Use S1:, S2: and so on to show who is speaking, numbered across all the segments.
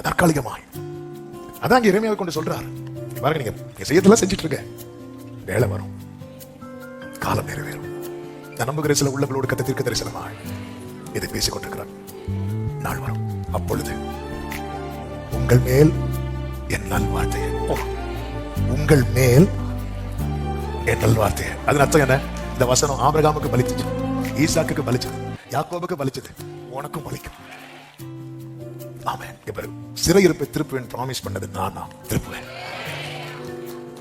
S1: தற்காலிகமாய். அதான் எரேமியாவை கொண்டு சொல்றாரு, பாருங்க நீங்க செய்யறதெல்லாம் செஞ்சுட்டு இருக்க, வேலை வரும், காலம் நிறைவேறும். நான் நம்புகிற சில உள்ளவர்களோடு கத்த தீர்க்க தரிசனமாய் இதை பேசிக் கொண்டிருக்கிறார். நாள் வரும், அப்பொழுது உங்கள் மேல் என் நல்வார்த்தையை, உங்கள் மேல் என் நல்வார்த்தையை. அதன் அர்த்தம் என்ன? இந்த வசனம் ஆபிரகாமுக்கு பலிச்சது, ஈசாக்குக்கு பலிச்சது, யாக்கோபுக்கு பலிச்சது, உனக்கும் பலிக்கும். ஆமென். சிறையிருப்பை திருப்புவேன் ப்ராமிஸ் பண்ணது நான் திருப்புவேன்.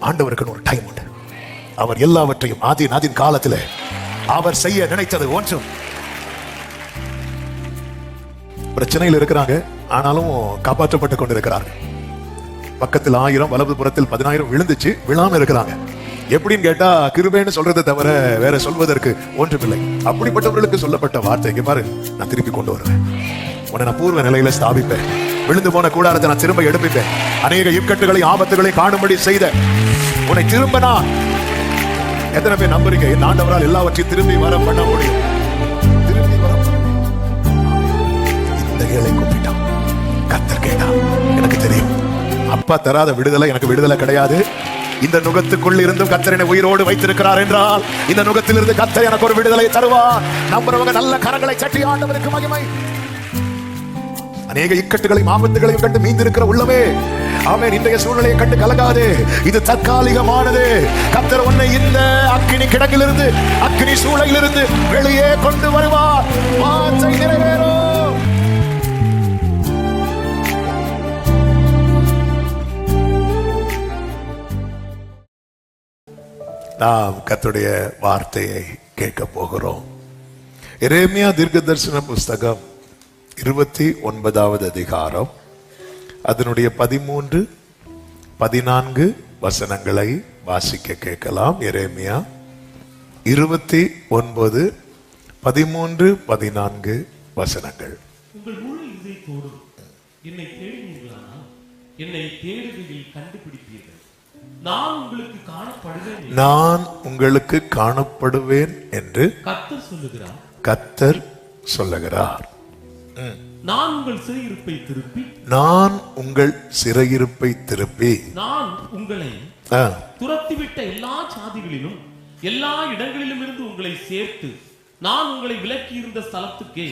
S1: ஆண்டவருக்கு ஒரு டைம் உண்டு. அவர் எல்லாவற்றையும் ஆதியின் காலத்தில் அவர் செய்ய நினைத்தது ஒன்றும். பிரச்சனையில் இருக்கிறாங்க, ஆனாலும் காப்பாற்றப்பட்டு கொண்டிருக்கிறார்கள். பக்கத்தில் 1000, வலது புறத்தில் 10,000 விழுந்துச்சு, விழாம இருக்கிறாங்க. எப்படின்னு கேட்டா கிருபைன்னு சொல்றதை தவிர வேற சொல்வதற்கு ஒன்றுமில்லை. அப்படிப்பட்டவர்களுக்கு சொல்லப்பட்ட வார்த்தை இங்க பாரு, நான் திருப்பி கொண்டு வருவேன், உன்னை நான் பூர்வ நிலையில ஸ்தாபிப்பேன், விழுந்து போன கூடாரத்தை நான் திரும்ப எடுப்பிப்பேன், அநேக இக்கட்டுகளை ஆபத்துகளை காணும்படி செய்த உன்னை திரும்ப நான். எத்தனை பேர் நம்புறீங்க என் ஆண்டவரால் எல்லாவற்றையும் திரும்பி வர பண்ண முடியும்? திரும்பி வர இந்த ஏழை கூப்பிட்டான், கர்த்தர் கேட்டான். எனக்கு தெரியும் அப்பா தராத விடுதலை எனக்கு விடுதலை கிடையாது. இந்த நுகத்துக்குள் இருந்தும் கர்த்தர் என்னை உயிரோடு வைத்திருக்கிறார் என்றால் இந்த நுகத்திலிருந்து கர்த்தர் எனக்கு ஒரு விடுதலை தருவார். நம்புறவங்க நல்ல கரங்களை சட்டி ஆண்டவருக்கு மகிமை. அநேக இக்கட்டுகளையும் ஆபத்துகளையும் கண்டு மீந்திருக்கிற உள்ளமே, ஆமென், இன்றைய சூழ்நிலையை கண்டு கலங்காதே, இது தற்காலிகமானது. கர்த்தர் உன்னை இந்த அக்கினி கிடங்கிலிருந்து, அக்கினி சூளையிலிருந்து வெளியே கொண்டு வருவார். வாஞ்சை நிறைவேறும். நாம் கர்த்தருடைய வார்த்தையை கேட்க போகிறோம். எரேமியா தீர்க்கதரிசன புஸ்தகம் 29வது அதிகாரம், அதனுடைய 13, 14 வசனங்களை வாசிக்க கேட்கலாம். எரேமியா 29, 13, 14 வசனங்கள்.
S2: உங்கள் முழு இதயத்தோடும் என்னை தேடினீர்களானால் என்னை தேடுவதில் கண்டுபிடிப்பீர்கள். நான் உங்களுக்கு காணப்படுவேன் என்று கர்த்தர் சொல்லுகிறார். நான் உங்கள் சிறையிருப்பை திருப்பி நான் உங்களை துரத்திவிட்ட எல்லா சாதிகளிலும் எல்லா இடங்களிலும் இருந்து உங்களை சேர்த்து நான் உங்களை விலக்கி இருந்த ஸ்தலத்துக்கே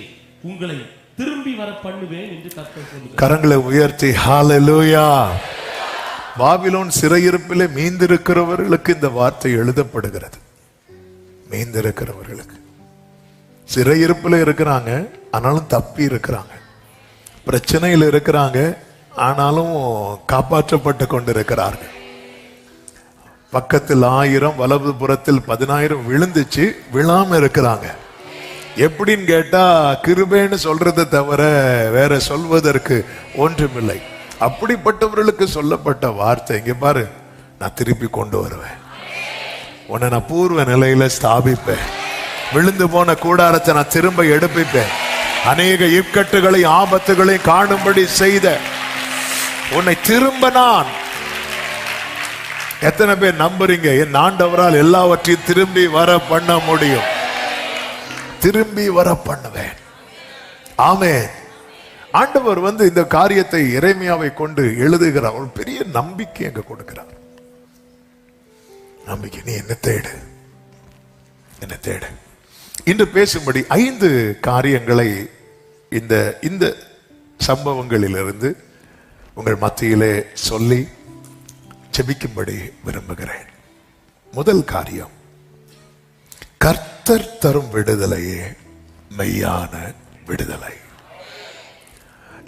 S2: உங்களை திரும்பி வர பண்ணுவேன் என்று கர்த்தர் சொல்லுகிறார்.
S1: கரங்களை உயர்த்தி ஹல்லேலூயா. பாபிலோன் சிறையிருப்பிலே மீந்திருக்கிறவர்களுக்கு இந்த வார்த்தை எழுதப்படுகிறது. மீந்திருக்கிறவர்களுக்கு சிறையிருப்பில் இருக்கிறாங்க, ஆனாலும் தப்பி இருக்கிறாங்க. பிரச்சனையில் இருக்கிறாங்க, ஆனாலும் காப்பாற்றப்பட்டு கொண்டிருக்கிறார்கள். பக்கத்தில் 1000, வலது புறத்தில் 10,000 விழுந்துச்சு, விழாம இருக்கிறாங்க. எப்படின்னு கேட்டா கிருபைன்னு சொல்றதை தவிர வேற சொல்வதற்கு ஒன்றுமில்லை. அப்படிப்பட்டவர்களுக்கு சொல்லப்பட்ட வார்த்தை இங்க பாரு, நான் திருப்பி கொண்டு வருவேன், உன்னை நான் பூர்வ நிலையில ஸ்தாபிப்பேன், விழுந்து போன கூடாரத்தை நான் திரும்ப எடுப்பிப்பேன், அநேக இக்கட்டுகளை ஆபத்துகளை காணும்படி செய்த உன்னை திரும்ப நான். எத்தனை பேர் நம்புறீங்க என் ஆண்டவரால் எல்லாவற்றையும் திரும்பி வர பண்ண முடியும்? திரும்பி வர பண்ணுவேன். ஆமென். ஆண்டவர் இந்த காரியத்தை எரேமியாவை கொண்டு எழுதுகிறார். ஒரு பெரிய நம்பிக்கை அங்க கொடுக்கிறார். நம்பிக்கை, நீ என்ன தேடு, என்ன தேடு. இன்று பேசும்படி 5 காரியங்களை இந்த சம்பவங்களிலிருந்து உங்கள் மத்தியிலே சொல்லி ஜெபிக்கும்படி விரும்புகிறேன். முதல் காரியம், கர்த்தர் தரும் விடுதலையே மெய்யான விடுதலை.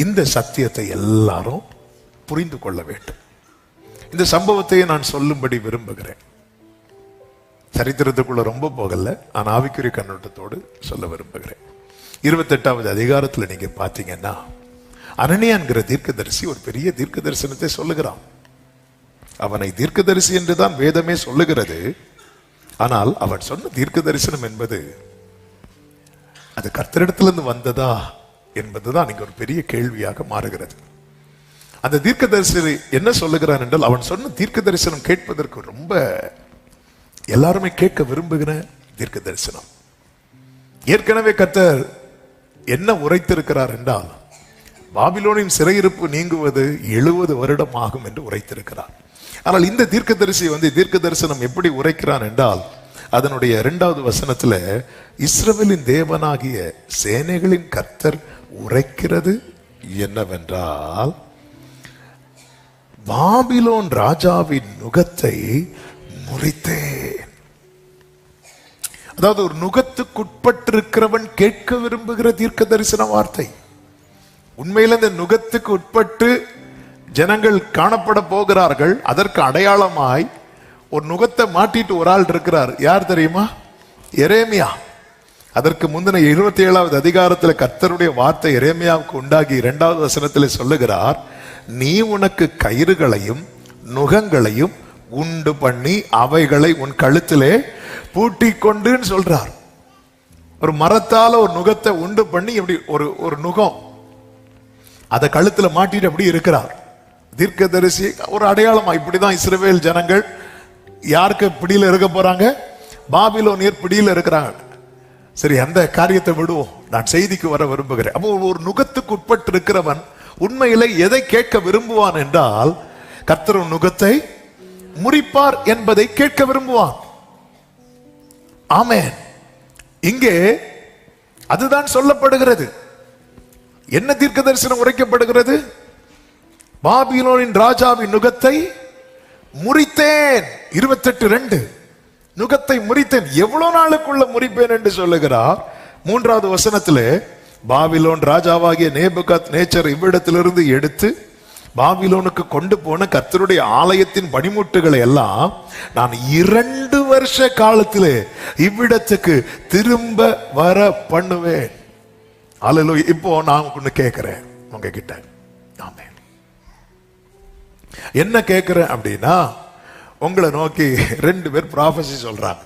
S1: இந்த சத்தியத்தை எல்லாரும் புரிந்து கொள்ள வேண்டும். இந்த சம்பவத்தையே நான் சொல்லும்படி விரும்புகிறேன். சரித்திரத்துக்குள்ள ரொம்ப போகல, நான் ஆவிக்குரிய கண்ணோட்டத்தோடு சொல்ல விரும்புகிறேன். 28வது அதிகாரத்துல நீங்க பாத்தீங்கன்னா அனனியா என்கிற தீர்க்கதரிசி ஒரு பெரிய தீர்க்க தரிசனத்தை சொல்லுகிறான். அவனை தீர்க்கதரிசி என்றுதான் வேதமே சொல்லுகிறது. ஆனால் அவன் சொன்ன தீர்க்க தரிசனம் என்பது அது கர்த்தரிடத்திலிருந்து வந்ததா என்பதுதான் இங்க ஒரு பெரிய கேள்வியாக மாறுகிறது. அந்த தீர்க்க தரிசி என்ன சொல்லுகிறான் என்றால், அவன் சொன்ன தீர்க்க தரிசனம் கேட்பதற்கு ரொம்ப எல்லாருமே கேட்க விரும்புகிற தீர்க்க தரிசனம். ஏற்கனவே கர்த்தர் என்ன உரைத்திருக்கிறார் என்றால், பாபிலோனின் சிறையிருப்பு நீங்குவது 70 வருடம் ஆகும் என்று உரைத்திருக்கிறார். ஆனால் இந்த தீர்க்கதரிசி தீர்க்க தரிசனம் எப்படி உரைக்கிறான் என்றால், அதனுடைய 2வது வசனத்துல இஸ்ரவேலின் தேவனாகிய சேனைகளின் கர்த்தர் உரைக்கிறது என்னவென்றால், பாபிலோன் ராஜாவின் நுகத்தை முறித்தேன். அதாவது ஒரு நுகத்துக்குட்பட்டிருக்கிறவன் கேட்க விரும்புகிற தீர்க்க தரிசன வார்த்தை. உண்மையில இந்த நுகத்துக்கு உட்பட்டு ஜனங்கள் காணப்பட போகிறார்கள். அதற்கு அடையாளமாய் ஒரு நுகத்தை மாட்டிட்டு ஒரு ஆள் இருக்கிறார். யார் தெரியுமா? எரேமியா. அதற்கு முந்தின 27வது அதிகாரத்தில் கர்த்தருடைய வார்த்தை எரேமியாவுக்கு உண்டாகி 2வது வசனத்தில் சொல்லுகிறார், நீ உனக்கு கயிறுகளையும் நுகங்களையும் உண்டு பண்ணி அவைகளை உன் கழுத்திலே பூட்டி கொண்டுன்னு சொல்றார். ஒரு மரத்தால ஒரு நுகத்தை உண்டு பண்ணி இப்படி ஒரு நுகம் அதை கழுத்துல மாட்டிட்டு அப்படி இருக்கிறார். தீர்க்கதரிசி ஒரு அடையாளமா இப்படிதான் இஸ்ரவேல் ஜனங்கள் யாருக்கு பிடியில இருக்க போறாங்க? பாபிலோனியர் பிடியில இருக்கிறாங்க. சரி, அந்த காரியத்தை விடுவோம், நான் செய்திக்கு வர விரும்புகிறேன். அப்போ ஒரு நுகத்துக்கு உட்பட்டு இருக்கிறவன் உண்மையிலே எதை கேட்க விரும்புவான் என்றால், கர்த்தர் நுகத்தை முறிப்பார் என்பதை கேட்க விரும்புவான். ஆமென். இங்கே அதுதான் சொல்லப்படுகிறது. என்ன தீர்க்க தரிசனம் உரைக்கப்படுகிறது? பாபிலோனின் ராஜாவின் நுகத்தை முறித்தேன். 28:2 நுகத்தை முறித்தேன். எவ்வளவு நாளுக்குள்ள முறிப்பேன் என்று சொல்லுகிறார். 3வது வசனத்திலே, பாபிலோன் ராஜாவாகிய நேபுகாத் நேச்சர் இவ்விடத்திலிருந்து எடுத்து பாபிலோனுக்கு கொண்டு போன கர்த்தருடைய ஆலயத்தின் பணிமுட்டுகளை எல்லாம் நான் 2 வருஷ காலத்திலே இவ்விடத்துக்கு திரும்ப வர பண்ணுவேன். அல்லேலூயா. இப்போ நான் ஒன்னு கேட்கிறேன் உங்ககிட்ட. ஆமென். என்ன கேட்கிறேன் அப்படின்னா, உங்களை நோக்கி 2 பேர் ப்ராஃபஸி சொல்றாங்க.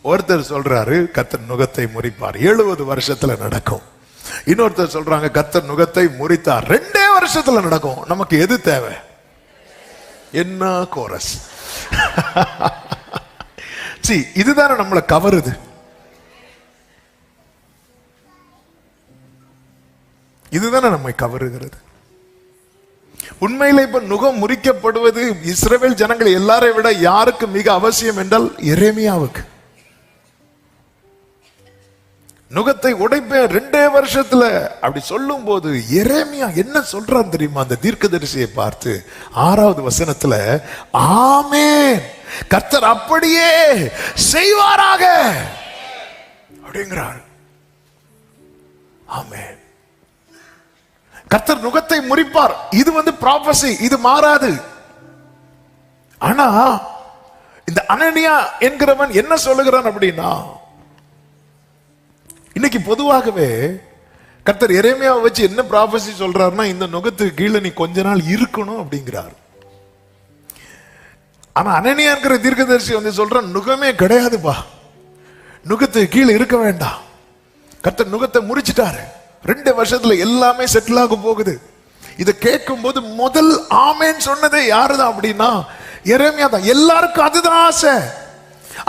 S1: ஒருத்தர் சொல்றாரு கர்த்தர் நுகத்தை முறிப்பார், 70 வருஷத்துல நடக்கும். இன்னொருத்தர் சொல்றாங்க கர்த்தர் நுகத்தை முறித்தார், 2 வருஷத்துல நடக்கும். நமக்கு எது தேவை? என்ன கோரஸ்? இதுதானே நம்மளை கவருது. இதுதானே நம்மை கவருகிறது. உண்மையில இப்ப நுகம் முறிக்கப்படுவது இஸ்ரவேல் ஜனங்கள் எல்லாரை விட யாருக்கு மிக அவசியம் என்றால் எரேமியாவுக்கு. நுகத்தை உடைப்பேன் 2 வருஷத்துல அப்படி சொல்லும் போது எரேமியா என்ன சொல்றான் தெரியுமா? அந்த தீர்க்கதரிசியை பார்த்து 6வது வசனத்துல, ஆமென், கர்த்தர் அப்படியே செய்வாராக அப்படிங்கிறார். ஆமென். கர்த்தர் நுகத்தை முறிப்பார். இது ப்ராபசி, இது மாறாது. ஆனா இந்த அனனியா என்கிறவன் என்ன சொல்லுகிறான் அப்படின்னா, இன்னைக்கு பொதுவாகவே கர்த்தர் எரேமியாவை வச்சு என்ன ப்ராபசி சொல்றாருன்னா, இந்த நுகத்துக்கு கீழே நீ கொஞ்ச நாள் இருக்கணும் அப்படிங்கிறார். ஆனா அனனியா என்கிற தீர்க்கதரிசி சொல்றான், நுகமே கிடையாதுப்பா, நுகத்துக்கு கீழே இருக்க வேண்டாம். கர்த்தர் நுகத்தை முறிச்சிட்டாரு, 2 வருஷத்துல எல்லாமே செட்டில் ஆக போகுது. இதை கேட்கும் போது முதல் ஆமேன் சொன்னதே யாருதான் அப்படின்னா எரேமியா தான். எல்லாருக்கும் அதுதான் ஆசை.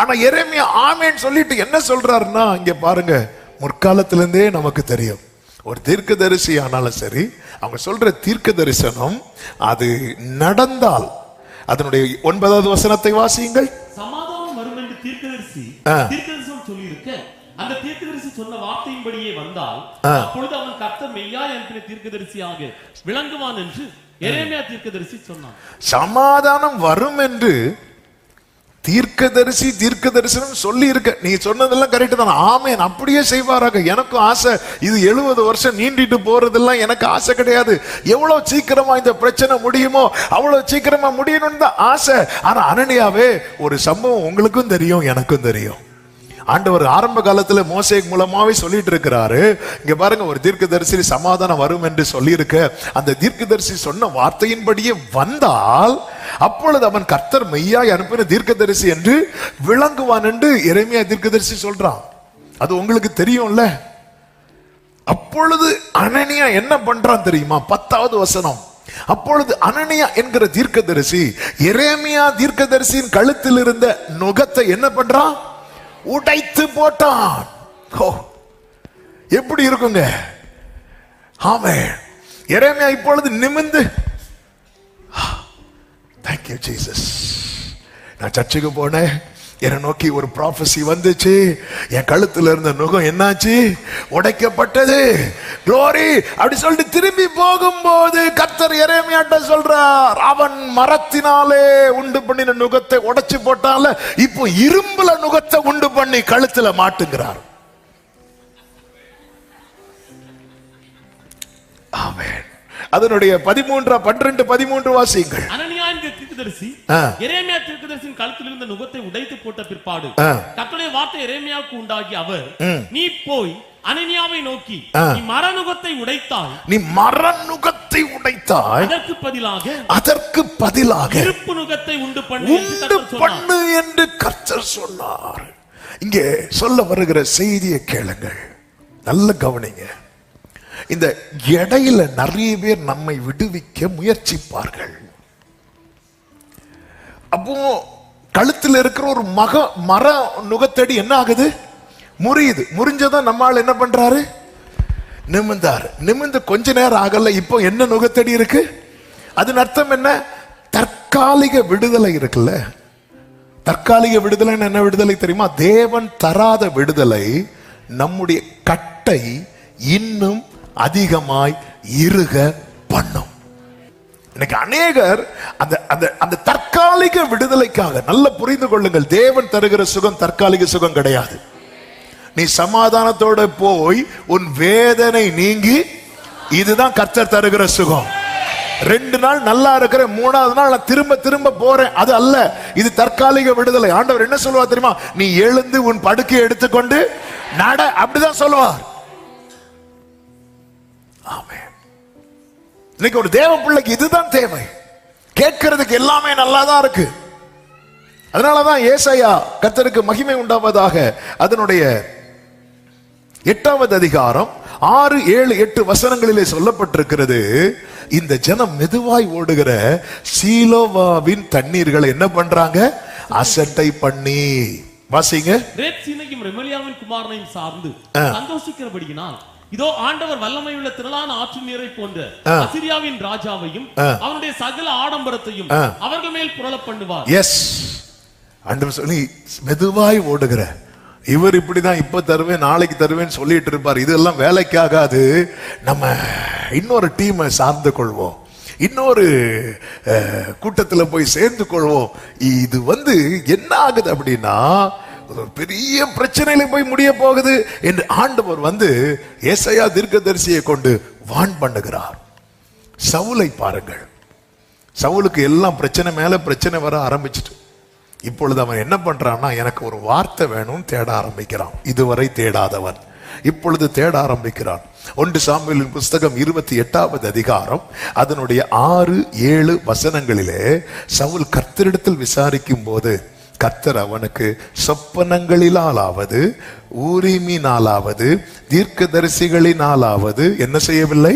S1: ஆனா எரேமியா ஆமேன் சொல்லிட்டு என்ன சொல்றாருன்னா, இங்க பாருங்க, முற்காலத்திலிருந்தே நமக்கு தெரியும், ஒரு தீர்க்கதரிசி ஆனாலும் சரி, அவங்க சொல்ற தீர்க்க தரிசனம் அது நடந்தால், அதனுடைய 9வது வசனத்தை வாசியுங்கள்.
S2: சமாதானம் வரும் என்று தீர்க்கதரிசி சொல்லி இருக்க, அந்த தீர்க்கதரிசி சொன்ன வார்த்தையின்படியே வந்தால், அப்பொழுது அவன் கர்த்தர் மெய்யாய் அனுப்பின தீர்க்கதரிசியாக விளங்குவான் என்று எரேமியா தீர்க்கதரிசி சொன்னான்.
S1: சமாதானம் வரும் என்று தீர்க்க தரிசனம் சொல்லி இருக்க. நீ சொன்னதெல்லாம் கரெக்ட் தான். ஆமென், அப்படியே செய்வாராக. எனக்கும் ஆசை. இது 70 வருஷம் நீண்டிட்டு போறதெல்லாம் எனக்கு ஆசை கிடையாது. எவ்வளவு சீக்கிரமா இந்த பிரச்சனை முடியுமோ அவ்வளவு சீக்கிரமா முடியணும்னு தான் ஆசை. ஆனா அனனியாவே, ஒரு சம்பவம் உங்களுக்கும் தெரியும், எனக்கும் தெரியும். ஆண்டவர் ஆரம்ப காலத்துல மோசே மூலமாவே சொல்லிட்டு இருக்கிறாரு. இங்க பாருங்க, ஒரு தீர்க்கதரிசி சமாதானம் வரும் என்று சொல்லி இருக்க, அந்த தீர்க்கதரிசி சொன்ன வார்த்தையின்படியே வந்தால் அப்பொழுது அவன் கர்த்தர் மெய்யாய் அனுப்பின தீர்க்கதரிசி என்று விளங்குவான் என்று எரேமியா தீர்க்கதரிசி சொல்றான். அது உங்களுக்கு தெரியும்ல. அப்பொழுது அனனியா என்ன பண்றான் தெரியுமா? 10வது வசனம். அப்பொழுது அனனியா என்கிற தீர்க்கதரிசி எரேமியா தீர்க்கதரிசியின் கழுத்தில் இருந்த நுகத்தை என்ன பண்றான்? உடைத்து போட்டான். எப்படி இருக்குங்க? ஆமென். எரேமியா இப்பொழுது நிமிர்ந்து, thank you Jesus. நான் சர்ச்சுக்கு போனேன், என்னை நோக்கி ஒரு ப்ராஃபஸி வந்துச்சு, என் கழுத்துல இருந்த நுகம் என்னாச்சு, உடைக்கப்பட்டது, க்ளோரி அப்படி சொல்லிட்டு திரும்பி போகும்போது கர்த்தர் எரேமியாட்ட சொல்றார், அவன் மரத்தினாலே உண்டு பண்ணின நுகத்தை உடைச்சு போட்டால இப்போ இரும்புல நுகத்தை உண்டு பண்ணி கழுத்துல மாட்டுங்கிறார். ஆமென். அதனுடைய 12 வாசியுங்கள்.
S2: அனனியா என்கிற தீர்க்கதரிசி எரேமியா தீர்க்கதரிசியின் கழுத்தில் இருந்த நுகத்தை உடைத்து போட்ட பிற்பாடு கர்த்தருடைய வார்த்தை எரேமியாவுக்கு உண்டாகி, அவர், நீ போய் அனனியாவை நோக்கி, நீ மரநுகத்தை உடைத்தாய்,
S1: நீ மரநுகத்தை உடைத்தாய், அதற்கு பதிலாக
S2: இருப்பு நுகத்தை உண்டு பண்ணு
S1: என்று கர்த்தர் சொன்னார். இங்கே சொல்ல வருகிற செய்தியை கேளுங்கள், நல்ல கவனிங்க. இந்த இடையில நிறைய பேர் நம்மை விடுவிக்க முயற்சிப்பார்கள். அப்போ கழுத்தில் இருக்கிற ஒரு மர நுகத்தடி என்ன ஆகுது, முறியுது. முறிஞ்சதான் நம்மால் என்ன பண்றாரு, நிமிர்ந்தாரு. நிமிர்ந்து கொஞ்ச நேரம் ஆகல, இப்போ என்ன நுகத்தடி இருக்கு, அதன் அர்த்தம் என்ன, தற்காலிக விடுதலை இருக்குல்ல. தற்காலிக விடுதலை என்ன விடுதலை தெரியுமா, தேவன் தராத விடுதலை நம்முடைய கட்டை இன்னும் அதிகமாய் இறுக பண்ணும். இன்னைக்கு அநேகர் அந்த தற்காலிக விடுதலைக்காக, நல்ல புரிந்து கொள்ளுங்கள், தேவன் தருகிற சுகம் தற்காலிக சுகம் கிடையாது. நீ சமாதானத்தோட போய் உன் வேதனை நீங்கி, இதுதான் கர்த்தர் தருகிற சுகம். 2 நாள் நல்லா இருக்கிற, 3வது நாள் நான் திரும்ப திரும்ப போறேன், அது அல்ல. இது தற்காலிக விடுதலை. ஆண்டவர் என்ன சொல்லுவார் தெரியுமா, நீ எழுந்து உன் படுக்கையை எடுத்துக்கொண்டு நட, அப்படிதான் சொல்லுவார். ஆமென். இன்னைக்கு ஒரு தேவ பிள்ளைக்கு இதுதான் தேவை. கேட்கிறதுக்கு எல்லாமே நல்லாதான் இருக்கு. அதனாலதான் ஏசாயா, கர்த்தருக்கு மகிமை உண்டாவதாக, அதனுடைய 8வது அதிகாரம் 6, 7, 8 வசனங்களிலே சொல்லப்பட்டிருக்கிறது, இந்த ஜனம் மெதுவாய் ஓடுகிற சீலோவாவின் தண்ணீர்களை என்ன பண்றாங்க, அசட்டை பண்ணி. வாசிங்க.
S2: ரேத்சீனையும் ரெமலியாவின் குமாரனையும் சார்ந்து சந்தோஷிக்கிறபடியினால், இதோ ஆண்டவர் வல்லமையுள்ள திரளான ஆற்று நீரை போன்ற அசிரியாவின் ராஜாவையும் அவனுடைய சகல ஆடம்பரத்தையும் அவர்கள் மேல் புரள பண்ணுவார்.
S1: எஸ், ஆண்டவர் சொல்லி மெதுவாய் ஓடுகிற இவர் இப்படிதான், இப்ப தருவேன் நாளைக்கு தருவேன்னு சொல்லிட்டு இருப்பார். இதெல்லாம் வேலைக்காகாது. நம்ம இன்னொரு டீமை சார்ந்து கொள்வோம், இன்னொரு கூட்டத்தில் போய் சேர்ந்து கொள்வோம். இது என்ன ஆகுது அப்படின்னா, பெரிய பிரச்சனையில போய் முடிய போகுது என்று ஆண்டவர் ஏசாயா தீர்க்கதரிசியை கொண்டு வான் பண்ணுகிறார். சவுலை பாருங்கள், சவுலுக்கு எல்லாம் பிரச்சனை மேல பிரச்சனை வர ஆரம்பிச்சிட்டு, இப்பொழுது அவன் என்ன பண்றான்னா, எனக்கு ஒரு வார்த்தை வேணும்னு தேட ஆரம்பிக்கிறான். இதுவரை தேடாதவன் இப்பொழுது தேட ஆரம்பிக்கிறான். 1 சாமுவேலின் புஸ்தகம் 28வது அதிகாரம் அதனுடைய 6, 7 வசனங்களிலே சவுல் கர்த்தரிடத்தில் விசாரிக்கும் போது, கர்த்தர் அவனுக்கு சொப்பனங்களிலாவது ஊரிமினாலாவது தீர்க்கதரிசிகளினாலாவது என்ன செய்யவில்லை,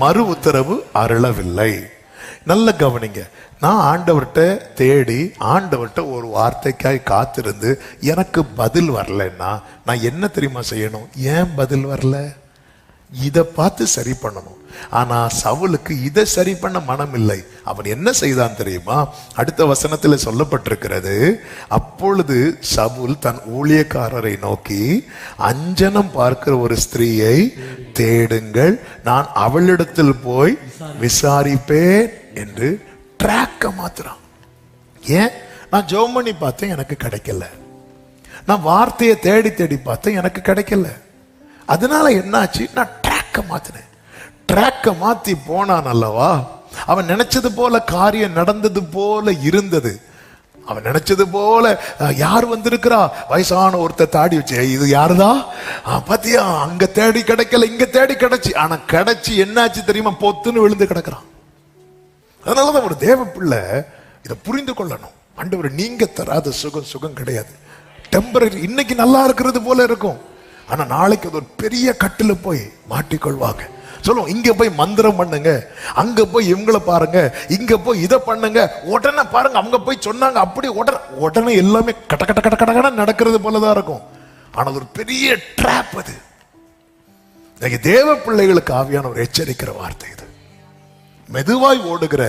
S1: மறு உத்தரவு அருளவில்லை. நல்ல கவனிங்க. நான் ஆண்டவர்கிட்ட தேடி, ஆண்டவர்கிட்ட ஒரு வார்த்தைக்காய் காத்திருந்து எனக்கு பதில் வரலன்னா நான் என்ன தெரியுமா செய்யணும், ஏன் பதில் வரல, இதை பார்த்து சரி பண்ணணும். ஆனா சவுலுக்கு இதை சரி பண்ண மனம் இல்லை. அவன் என்ன செய்தான் தெரியுமா, அடுத்த வசனத்தில் சொல்லப்பட்டிருக்கிறது, அப்பொழுது சவுல் தன் ஊழியக்காரரை நோக்கி, அஞ்சனம் பார்க்கிற ஒரு ஸ்திரீயை தேடுங்கள், நான் அவளிடத்தில் போய் விசாரிப்பேன் என்று ட்ராக்க மாத்துறான். ஏன், நான் ஜெபம் பண்ணி பார்த்தேன் எனக்கு கிடைக்கல, நான் வார்த்தையை தேடி தேடி பார்த்தேன் எனக்கு கிடைக்கல, அதனால என்னாச்சு, நான் ட்ராக்க மாத்தினேன். ட்ராக்க மாத்தி போனான் அல்லவா, அவன் நினைச்சது போல காரியம் நடந்தது போல இருந்தது. அவன் நினைச்சது போல, யார் வந்திருக்கிறா, வயசான ஒருத்தர் தாடி வச்சு, இது யாருதான் பாத்தியா, அங்க தேடி கிடைக்கல இங்க தேடி கிடைச்சி, ஆனா கிடைச்சி என்னாச்சு தெரியுமா, பொத்துன்னு விழுந்து கிடக்குறான். அதனாலதான் ஒரு தேவ பிள்ளை இதை புரிந்து கொள்ளணும். ஆண்டவர் நீங்க தராத சுகம் சுகம் கிடையாது, டெம்பரரி. இன்னைக்கு நல்லா இருக்கிறது போல இருக்கும், ஆனா நாளைக்கு அது ஒரு பெரிய கட்டுல போய் மாட்டிக்கொள்வாங்க. சொல்லுவோம், இங்க போய் மந்திரம் பண்ணுங்க, அங்க போய் இவங்களை பாருங்க, இங்க போய் இதை பண்ணுங்க, உடனே பாருங்க அவங்க போய் சொன்னாங்க, அப்படி உடனே எல்லாமே கட்ட கட்ட கட்ட கட்ட நடக்கிறது போலதான் இருக்கும். ஆனா ஒரு பெரிய ட்ராப் அது. தேவ பிள்ளைகளுக்கு ஆவியான ஒரு எச்சரிக்கிற வார்த்தை இது. மெதுவாய் ஓடுகிற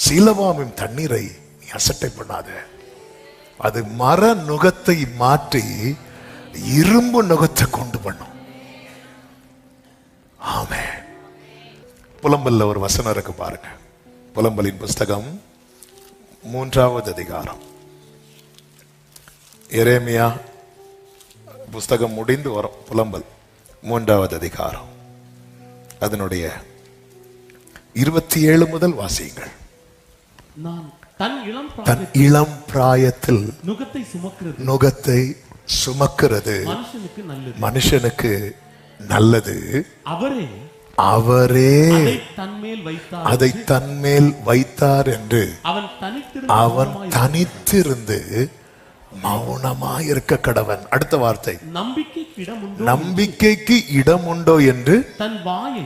S1: சீலவாமின் தண்ணீரை நீ அசட்டை பண்ணாத. அது மர நுகத்தை மாற்றி இரும்பு நுகத்தை கொண்டு பண்ணும். ஆமென். புலம்பல்ல ஒரு வசனம் இருக்கு பாருங்க. புலம்பலின் புஸ்தகம் 3வது அதிகாரம். எரேமியா புஸ்தகம் முடிந்து வரும். புலம்பல் 3வது அதிகாரம், அதனுடைய 27 முதல் வாசியுங்கள்.
S2: நான் தன்
S1: இளம் பிராயத்தில் நுகத்தை சுமக்கிறது மனுஷனுக்கு நல்லது. அவரே அதை தன்மேல் வைத்தார் என்று அவன் தனித்திருந்து மௌனமாய் இருக்க கடவன். அடுத்த வார்த்தை, நம்பிக்கைக்கு இடம் உண்டோ என்று
S2: தன் வாயை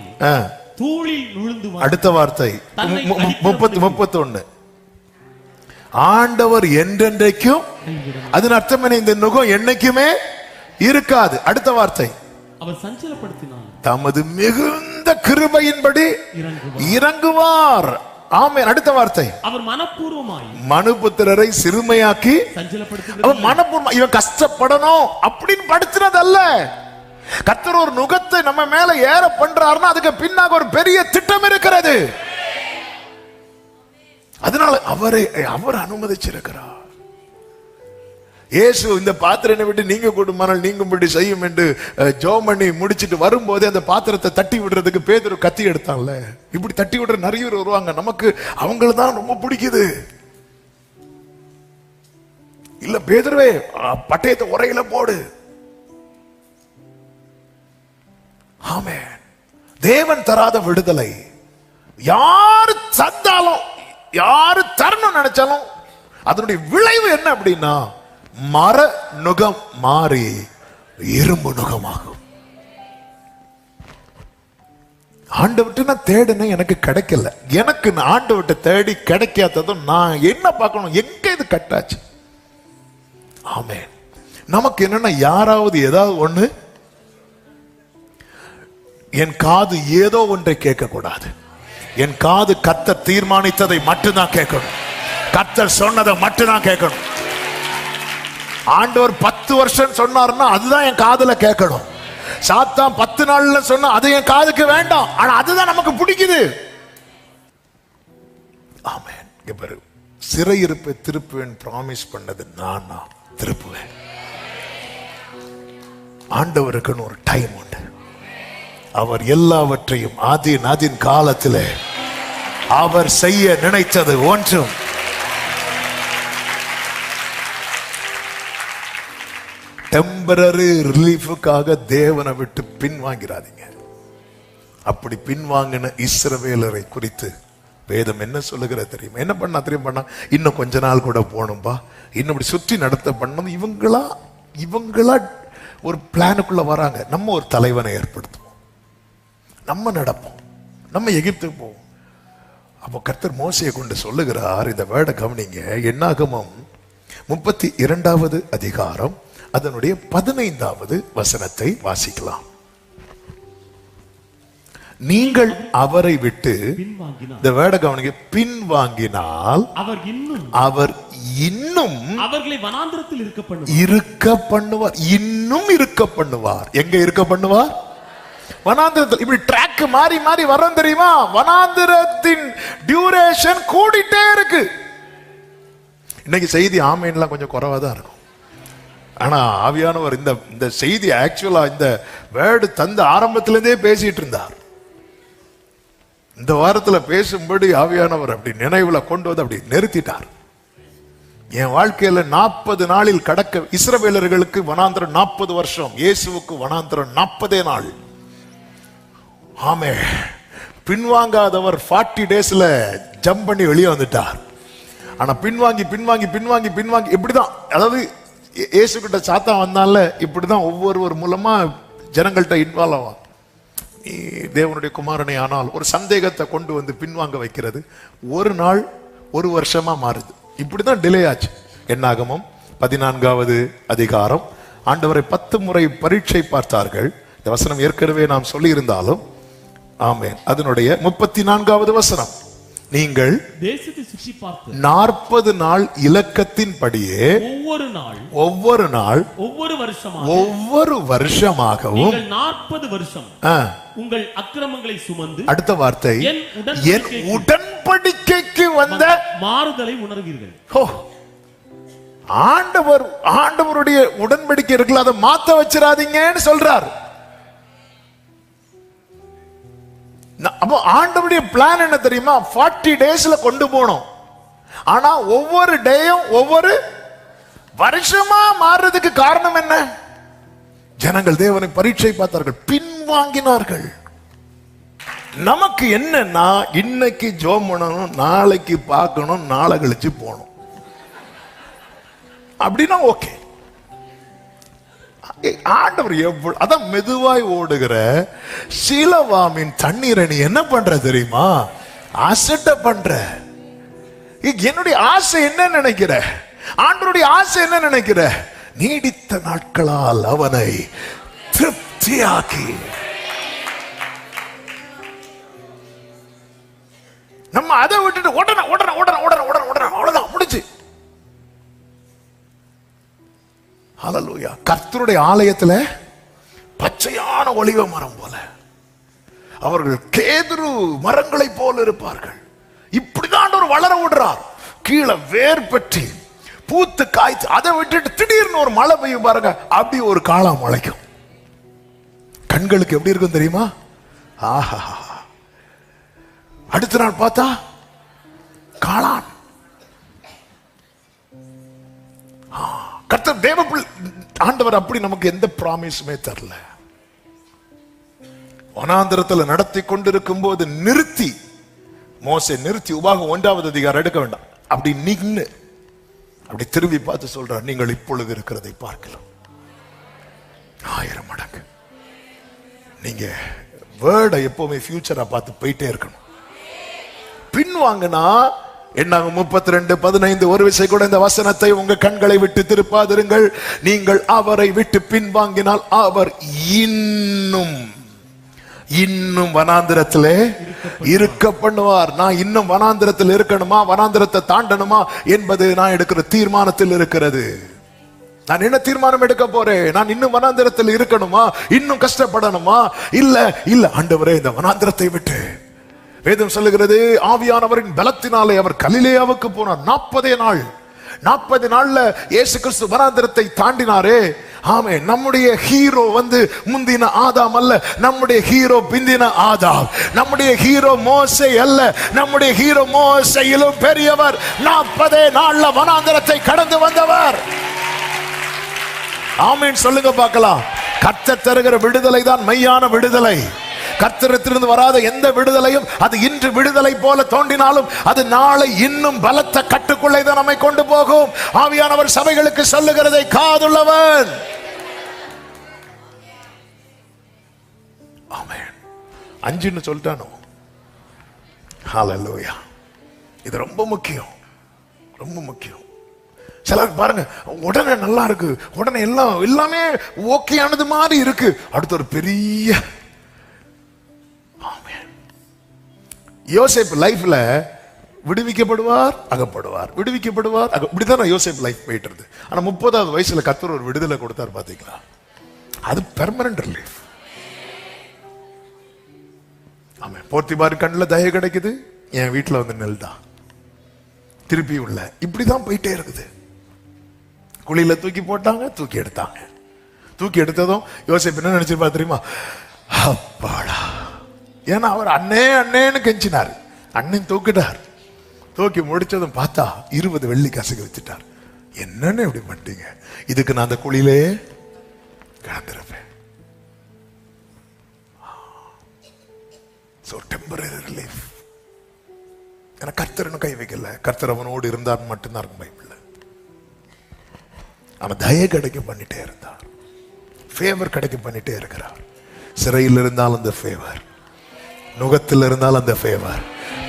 S2: தூளில் நுழைந்து.
S1: அடுத்த வார்த்தை 31, ஆண்டவர் என்றென்றைக்கும். அதன் அர்த்தம் என்ன? இந்த நுகம் என்னைக்குமே இருக்காது. அடுத்த வார்த்தை,
S2: அவர் சஞ்சலப்படுத்தினார்,
S1: தமது மிகுந்த கிருபையின்படி இறங்குவார். ஆமென். அடுத்த வார்த்தை,
S2: அவர் மனப்பூர்வமாய்
S1: மனுபுத்திரரை சிறுமையாக்கி
S2: சஞ்சலப்படுத்துகிறார்.
S1: மனப்பூர்வம் இவன் கஷ்டப்படணும் அப்படின்னு படுத்தினதல்ல. கர்த்தர் ஒரு நுகத்தை நம்ம மேல ஏற பண்றாருன்னா அதுக்கு பின்னாக ஒரு பெரிய திட்டம் இருக்கிறது. அதனால அவர் அனுமதிச்சிருக்கிறார். இயேசு இந்த பாத்திரனை விட்டு நீங்க கொடுமானால் நீங்கும்படி செய்யும் என்று ஜெபம் பண்ணி முடிச்சிட்டு வரும்போது அந்த பாத்திரத்தை தட்டி விடுறதுக்கு பேதுரு கத்தி எடுத்தான்ல. இப்படி தட்டி விடுற நிறைய பேர் வருவாங்க. நமக்கு அவங்கள தான் ரொம்ப பிடிக்குது. இல்ல பேதுருவே பட்டயத்தை உரையில போடு. ஆமென். தேவன் தராத விடுதலை யாரு தந்தாலும், யாரு தரணும் நினைச்சாலும் அதனுடைய விளைவு என்ன அப்படின்னா மர நுகம் மாறி இரும்பு நுகமாகும். ஆண்டவர்கிட்ட நான் தேடினேன், எனக்கு கிடைக்கல. எனக்கு ஆண்டவர்கிட்ட தேடி கிடைக்காததும் நான் என்ன பார்க்கணும், எங்க இது கட்டாச்சு. ஆமென். நமக்கு என்னன்னா யாராவது ஏதாவது ஒண்ணு, என் காது ஏதோ ஒன்றை கேட்க கூடாது. என் காது கர்த்தர் தீர்மானித்ததை மட்டும்தான் கேட்கணும். கர்த்தர் சொன்னதை மட்டும்தான் கேட்கணும். ஆண்டவர் 10 வருஷம் சொன்னார்னா அதுதான் என் காதுல கேட்கணும். சாத்தான் 10 நாள்ல சொன்னா அது என் காதுக்கு வேண்டாம். ஆனா அதுதான் நமக்கு பிடிக்குது. ஆமென். பாரு, சிறையிருப்பை திருப்புவேன் பிராமிஸ் பண்ணது நான் திருப்புவேன். ஆண்டவருக்குன்னு ஒரு டைம் உண்டு. அவர் எல்லாவற்றையும் ஆதின் காலத்தில் அவர் செய்ய நினைத்தது ஒன்றும் டெம்பரரி ரிலீஃபுக்காக தேவனை விட்டு பின்வாங்கிறாதீங்க. அப்படி பின்வாங்கின இஸ்ரவேலரை குறித்து வேதம் என்ன சொல்லுகிறது தெரியுமா? என்ன பண்ணா தெரியுமா? இன்னும் கொஞ்ச நாள் கூட போகணும்பா, இன்னும் இப்படி சுற்றி நடத்த பண்ணணும். இவங்களா ஒரு பிளானுக்குள்ள வராங்க. நம்ம ஒரு தலைவனை ஏற்படுத்துவோம், நம்ம நடப்போம், நம்ம எகிப்துக்கு போவோம். அப்போ கர்த்தர் மோசையை கொண்டு சொல்லுகிறார், இந்த வேர்டை கவனிங்க. என்னாகமம் 32வது அதிகாரம் அதனுடைய 15வது வசனத்தை வாசிக்கலாம். நீங்கள் அவரை விட்டு, இந்த வேர்டை கவனிங்க, பின்வாங்கினால் அவர் இன்னும்
S2: அவர்களை வனாந்திரத்தில்
S1: இருக்க பண்ணுவார். இன்னும் இருக்க பண்ணுவார். எங்க இருக்க பண்ணுவார்? வனாந்திரத்தில். இப்படி ட்ராக் மாறி மாறி வரோம் தெரியுமா? வனாந்திரத்தின் டியூரேஷன் கூடிட்டே இருக்கு. இன்னைக்கு செய்தி ஆமேன்லாம் கொஞ்சம் குறைவா தான் இருக்கும். ஆனா ஆவியானவர் இந்த செய்தி ஆக்சுவலா இந்த வேர்டு தந்த ஆரம்பத்திலிருந்தே பேசிட்டு இருந்தார். இந்த வாரத்துல பேசும்படி ஆவியானவர் அப்படி நினைவுல கொண்டு வந்து அப்படி நிறுத்திட்டார். என் வாழ்க்கையில 40 நாளில் கடக்க, இஸ்ரவேலர்களுக்கு வனாந்திரம் 40 வருஷம், இயேசுவுக்கு வனாந்திரம் 40 நாள். ஆமே, பின்வாங்காதவர் 40 டேஸ்ல ஜம்ப் பண்ணி வெளியே வந்துட்டார். ஆனா பின்வாங்கி பின்வாங்கி பின்வாங்கி பின்வாங்கி இப்படிதான், அதாவது இயேசு கிட்ட சாத்தான் வந்தால இப்படிதான் ஒவ்வொருவர் மூலமா ஜனங்கள்கிட்ட இன்வால்வ் ஆவான். தேவனுடைய குமாரனை ஆனால் ஒரு சந்தேகத்தை கொண்டு வந்து பின்வாங்க வைக்கிறது. ஒரு நாள் 1 வருஷமா மாறுது. இப்படிதான் டிலே ஆச்சு. என்னாகமம் 14வது அதிகாரம். ஆண்டவரை 10 முறை பரீட்சை பார்த்தார்கள். இந்த வசனம் ஏற்கனவே நாம் சொல்லி இருந்தாலும், ஆமென், அதனுடைய 34வது வசனம். நீங்கள்
S2: தேசத்தை சுற்றி பார்த்து
S1: 40 நாள் இலக்கத்தின்படியே ஒவ்வொரு நாள் ஒவ்வொரு வருஷமாகவும்
S2: 40 வருஷம் உங்கள் அக்கிரமங்களை சுமந்து, அடுத்த
S1: வார்த்தை, என் உடன்படிக்கைக்கு வந்த
S2: மாறுதலை உணர்வீர்கள்.
S1: ஆண்டவருடைய உடன்படிக்கை இருக்குல்ல, அதை மாத்த வச்சிடாதீங்கன்னு சொல்றார். அப்போ ஆண்டவருடைய பிளான் என்ன தெரியுமா? 40 டேஸ்ல கொண்டு போனோம். ஆனா ஒவ்வொரு டேயும் ஒவ்வொரு வருஷமா மாறுறதுக்கு காரணம் என்ன? ஜனங்கள் தேவனை பரீட்சை பார்த்தார்கள், பின்வாங்கினார்கள். நமக்கு என்னன்னா, இன்னைக்கு ஜெபம் பண்ணணும், நாளைக்கு பார்க்கணும், நாளை கழிச்சு போகணும் அப்படின்னா ஓகே. ஆண்டவர் எவ்வளவு, அதான் மெதுவாய் ஓடுகிற சீலவாமின் தண்ணீரை நீ என்ன பண்ற தெரியுமா? அசட்ட பண்ற. என்னுடைய ஆசை என்ன நினைக்கிற? ஆண்டவருடைய ஆசை என்ன நினைக்கிற? நீடித்த நாட்களால் அவனை திருப்தியாக்கி. நம்ம அதை விட்டுட்டு உடனே உடனே உடனே உடனே உடனே உடனே அவ்வளவுதான் முடிச்சு. ஹல்லேலூயா. கர்த்தருடைய ஆலயத்துல பச்சையான ஒலிவ மரம் போல, அவர்கள் கேதுரு மரங்களை போல இருப்பார்கள். இப்படிதான் ஒரு வளர விடுறார். கீழே வேர் பற்றி பூத்து காய்ச்சி, அதை விட்டுட்டு திடீர்னு ஒரு மழை பெய்யும் பாருங்க, அப்படி ஒரு காளான் முளைக்கும். கண்களுக்கு எப்படி இருக்கும் தெரியுமா? ஆஹா. அடுத்த நாள் பார்த்தா காளான். கர்த்தர் தேவ ஆண்டவர் அப்படி நமக்கு எந்த ப்ராமிஸுமே தரல. வனாந்திரத்தில் நடத்தி கொண்டிருக்கும் போது நிறுத்தி, மோசே நிறுத்தி, உபாகம் 1வது அதிகாரம் எடுக்க வேண்டாம், அப்படி நின்னு அப்படி திரும்பி பார்த்து சொல்றார், நீங்கள் இப்பொழுது இருக்கிறதை பார்க்கலாம் 1000 மடங்கு. நீங்க வேர்டை எப்பவுமே ஃபியூச்சரா பார்த்து போயிட்டே இருக்கணும். பின்வாங்கினா என்னாங்க? 32:15 ஒரு விசை கூட இந்த வசனத்தை உங்க கண்களை விட்டு திருப்பாதிருங்கள். நீங்கள் அவரை விட்டு பின்வாங்கினால் அவர் இன்னும் வனாந்திரத்திலே இருக்க பண்ணுவார். நான் இன்னும் வனாந்திரத்தில் இருக்கணுமா, வனாந்திரத்தை தாண்டணுமா என்பது நான் எடுக்கிற தீர்மானத்தில் இருக்கிறது. நான் என்ன தீர்மானம் எடுக்க போறேன்? நான் இன்னும் வனாந்திரத்தில் இருக்கணுமா, இன்னும் கஷ்டப்படணுமா? இல்ல ஆண்டவரே, இந்த வனாந்திரத்தை விட்டு, வேதம் சொல்லுகிறது, ஆவியானவரின் பலத்தினாலே அவர் கலிலேயாவுக்கு போனார். 40 நாள்ல இயேசு கிறிஸ்து வனாந்திரத்தை தாண்டினாரே. ஆமே. நம்முடைய ஹீரோ முந்தின ஆதாம் அல்ல, நம்முடைய ஹீரோ பிந்தின ஆதாம். நம்முடைய ஹீரோ மோசே அல்ல, நம்முடைய ஹீரோ மோசேயிலும் பெரியவர். 40 நாள்ல வனாந்திரத்தை கடந்து வந்தவர். ஆமீன் சொல்லுங்க பார்க்கலாம். கர்த்தர் தருகிற விடுதலை தான் மெய்யான விடுதலை. கர்த்தரிடத்திலிருந்து வராத எந்த விடுதலையும் அது இன்று விடுதலை போல தோன்றினாலும் அது நாளை இன்னும் பலத்த கட்டுக்குள்ளே தான் நம்மை கொண்டு போகும். ஆவியானவர் சபைகளுக்கு சொல்லுகிறதை காதுள்ளவன். ஆமென். 5ன்னு சொல்லிட்டானோ? ஹல்லேலூயா. இது ரொம்ப முக்கியம், ரொம்ப முக்கியம். சிலர் பாருங்க, உடனே நல்லா இருக்கு, உடனே எல்லாமே ஓகே ஆனது மாதிரி இருக்கு, அடுத்த ஒரு பெரிய யோசேப்பு லைஃப்ல விடுவிக்கப்படுவார், அகப்படுவார், விடுவிக்கப்படுவார், இப்படிதான் யோசேப்பு லைஃப் போயிட்டு இருக்கு. ஆனா 30வது வயசுல கர்த்தர் ஒரு விடுதலை கொடுத்தார் பாத்தீங்களா? அது பெர்மனன்ட் ரிலீஃப். ஆமா. போர்த்திபார் கண்ணுல தயை கிடைக்குது, என் வீட்டுல நெல்தா திருப்பி உள்ள, இப்படிதான் போயிட்டே இருக்குது. குழியில தூக்கி போட்டாங்க, தூக்கி எடுத்தாங்க. தூக்கி எடுத்ததும் யோசேப்பு என்ன நினைச்சிருப்பா தெரியுமா? அப்பாடா. ஏன்னா அவர் அண்ணேன்னு கெஞ்சினார், அண்ணன் தூக்கிட்டார். தூக்கி முடிச்சதும் பார்த்தா 20 வெள்ளி காசுக்கு வச்சுட்டார். என்னன்னு எப்படி பண்ணிட்டீங்க? இதுக்கு நான் அந்த குழியிலே கிடந்திருப்பேன். So temporary relief. ஏன்னா கர்த்தர் கை வைக்கல, கர்த்தர் அவனோடு இருந்தார் மட்டும்தான் இருக்கும் பைபிள்ல. அவன் தயை கிடைக்க பண்ணிட்டே இருந்தார், ஃபேவர் கிடைக்க பண்ணிட்டே இருக்கிறார். சிறையில் இருந்தால் அந்த ஃபேவர், நுகத்தில் இருந்தால் அந்த ஃபேவர்,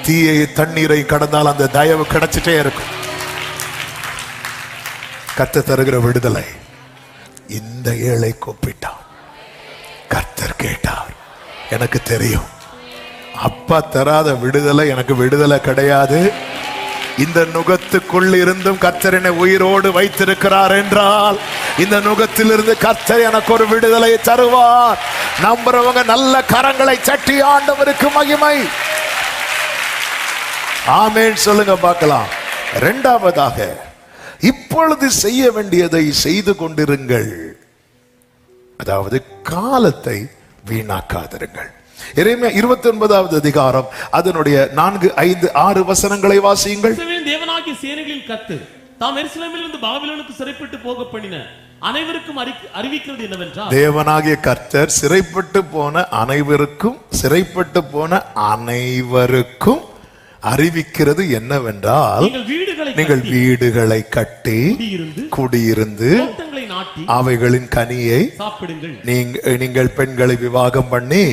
S1: தீயை தண்ணீரை கடந்தால் அந்த தயவு கிடைச்சிட்டே இருக்கும். கர்த்தர் தருகிற விடுதலை. இந்த ஏழை கூப்பிட்டான், கர்த்தர் கேட்டார். எனக்கு தெரியும் அப்பா தராத விடுதலை எனக்கு விடுதலை கிடையாது. இந்த நுகத்துக்குள் இருந்தும் கர்த்தர் என்னை உயிரோடு வைத்திருக்கிறார் என்றால் இந்த நுகத்திலிருந்து கர்த்தர் எனக்கு ஒரு விடுதலை தருவார். நம்புறவங்க நல்ல கரங்களை சட்டி ஆண்டவருக்கு மகிமை. ஆமென் சொல்லுங்க பார்க்கலாம். இரண்டாவதாக, இப்பொழுது செய்ய வேண்டியதை செய்து கொண்டிருங்கள். அதாவது காலத்தை வீணாக்காதிருங்கள். எரேமியா 29வது அதிகாரம் அதனுடைய 4, 5, 6 வசனங்களை வாசியுங்கள்.
S2: தேவனாகிய சேனைகளின் கர்த்தர் தாம் எருசலேமிலிருந்து பாபிலோனுக்கு சிறைப்பட்டு போக பண்ணின அனைவருக்கும் அறிவிக்கிறது என்னவென்றால், தேவனாகிய கர்த்தர் சிறைப்பட்டு போன அனைவருக்கும் அறிவிக்கிறது என்னவென்றால், நீங்கள் வீடுகளை கட்டி குடியிருந்து அவைகளின் கனியை சாப்பிடுங்கள். நீங்கள் பெண்களை விவாகம் பண்ணி